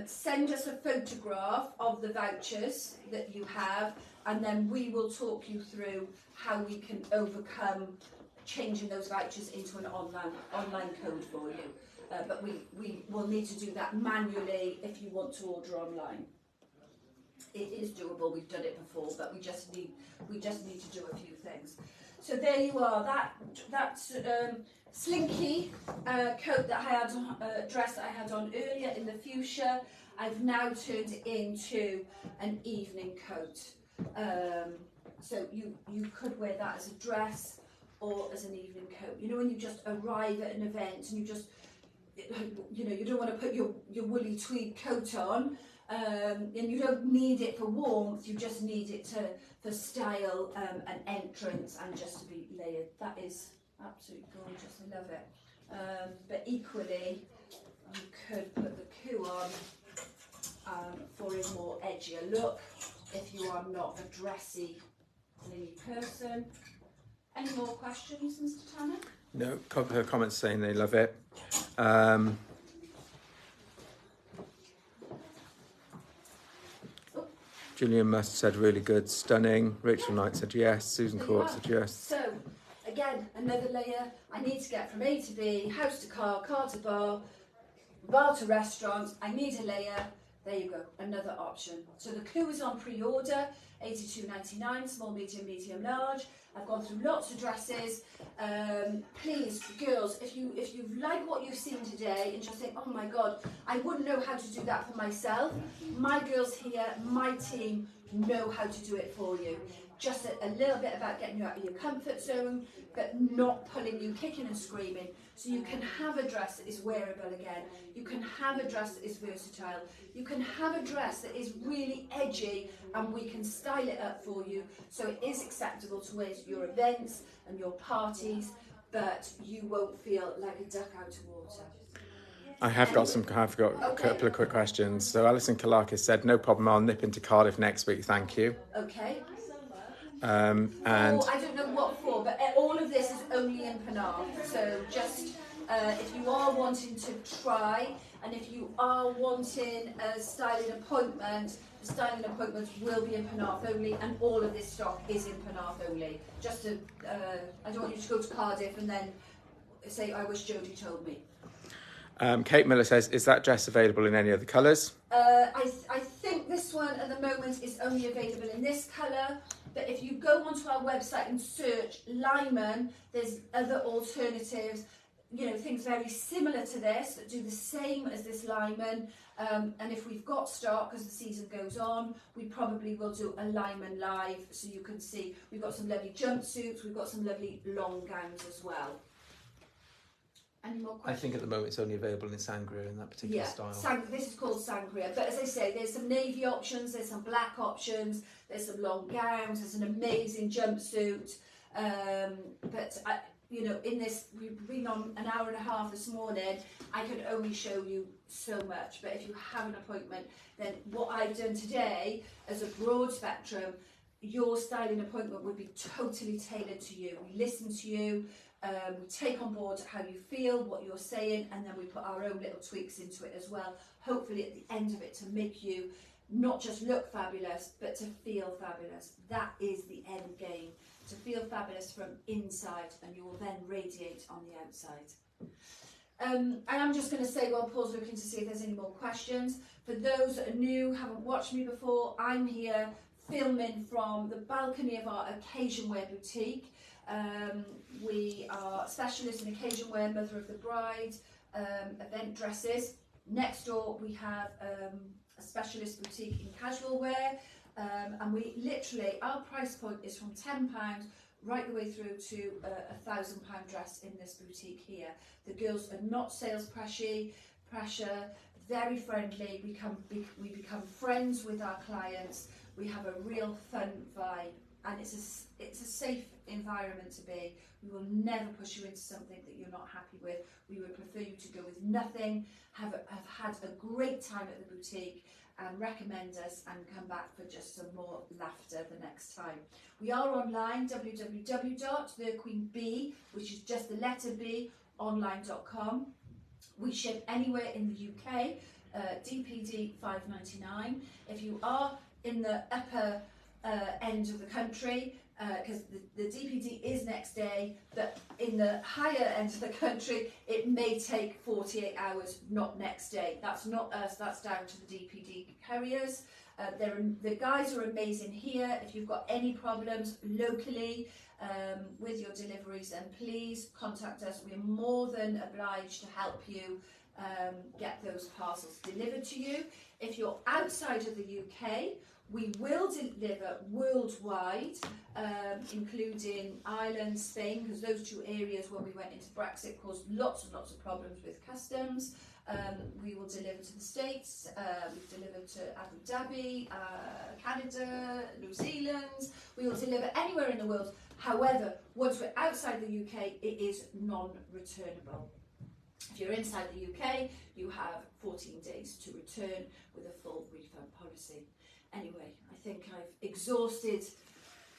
send us a photograph of the vouchers that you have, and then we will talk you through how we can overcome changing those vouchers into an online code for you. But we will need to do that manually if you want to order online. It is doable. We've done it before, but we just need to do a few things. So there you are. That slinky coat that I had, dress that I had on earlier in the fuchsia, I've now turned it into an evening coat. So you could wear that as a dress or as an evening coat. You know, when you just arrive at an event and you just, you know, you don't want to put your woolly tweed coat on, and you don't need it for warmth, you just need it for style and entrance and just to be layered. That is absolutely gorgeous, I love it. But equally, you could put the coup on for a more edgier look if you are not a dressy, blingy person. Any more questions, Mr. Tanner? No, a couple of comments saying they love it. Julian Must said really good, stunning. Rachel Knight said yes. Susan Court said yes. So, again, another layer. I need to get from A to B, house to car to bar, bar to restaurant. I need a layer. There you go, another option. So the coup is on pre-order, £82.99, small, medium, large. I've gone through lots of dresses. Please, girls, if you like what you've seen today and just think, oh my God, I wouldn't know how to do that for myself, my girls here, my team, know how to do it for you. Just a little bit about getting you out of your comfort zone, but not pulling you kicking and screaming. So you can have a dress that is wearable again. You can have a dress that is versatile. You can have a dress that is really edgy, and we can style it up for you so it is acceptable to wear to your events and your parties, but you won't feel like a duck out of water. I've got a couple of quick questions. So Alison Kalakis said, no problem, I'll nip into Cardiff next week, thank you. Okay. And I don't know what for, but all of this is only in Penarth. So just if you are wanting to try, and if you are wanting a styling appointment, the styling appointments will be in Penarth only, and all of this stock is in Penarth only. Just to, I don't want you to go to Cardiff and then say, I wish Jodie told me. Kate Miller says, is that dress available in any other colours? I think this one at the moment is only available in this colour, but if you go onto our website and search Lyman, there's other alternatives, you know, things very similar to this that do the same as this Lyman. And if we've got stock as the season goes on, we probably will do a Lyman live so you can see. We've got some lovely jumpsuits, we've got some lovely long gowns as well. Any more questions? I think at the moment it's only available in Sangria in that particular style. This is called Sangria. But as I say, there's some navy options, there's some black options, there's some long gowns, there's an amazing jumpsuit. You know, in this, we've been on an hour and a half this morning. I could only show you so much. But if you have an appointment, then what I've done today as a broad spectrum, your styling appointment would be totally tailored to you. We listen to you. We take on board how you feel, what you're saying, and then we put our own little tweaks into it as well. Hopefully at the end of it to make you not just look fabulous, but to feel fabulous. That is the end game, to feel fabulous from inside, and you will then radiate on the outside. And I'm just going to say while Paul's looking to see if there's any more questions, for those that are new, haven't watched me before, I'm here filming from the balcony of our occasion wear boutique. We are specialists in occasion wear, mother of the bride, event dresses. Next door we have a specialist boutique in casual wear, and we literally, our price point is from £10 right the way through to a £1,000 dress in this boutique here. The girls are not sales pressure, very friendly. We become friends with our clients. We have a real fun vibe, and it's a safe environment to be. We will never push you into something that you're not happy with. We would prefer you to go with nothing, have had a great time at the boutique, and recommend us and come back for just some more laughter the next time. We are online, www.thequeenbee, which is just the letter B, online.com. We ship anywhere in the UK, DPD 5.99. If you are in the upper end of the country, because the DPD is next day, but in the higher end of the country it may take 48 hours, not next day. That's not us, that's down to the DPD carriers. The guys are amazing here. If you've got any problems locally with your deliveries, then please contact us. We're more than obliged to help you get those parcels delivered to you. If you're outside of the UK, we will deliver worldwide, including Ireland, Spain, because those two areas when we went into Brexit caused lots and lots of problems with customs. We will deliver to the States, we've delivered to Abu Dhabi, Canada, New Zealand. We will deliver anywhere in the world. However, once we're outside the UK, it is non-returnable. If you're inside the UK, you have 14 days to return with a full refund policy. Anyway, I think I've exhausted.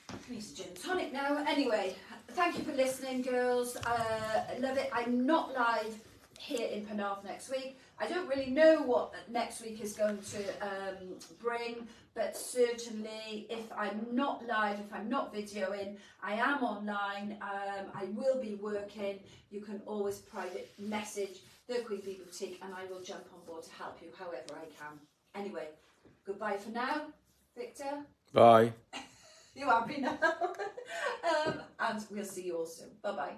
I need a gin and tonic now. Anyway, thank you for listening, girls. I love it. I'm not live here in Penarth next week. I don't really know what next week is going to bring, but certainly if I'm not live, if I'm not videoing, I am online. I will be working. You can always private message the Queen Bee Boutique and I will jump on board to help you however I can. Anyway, goodbye for now, Victor. Bye. You happy now? And we'll see you all soon. Bye-bye.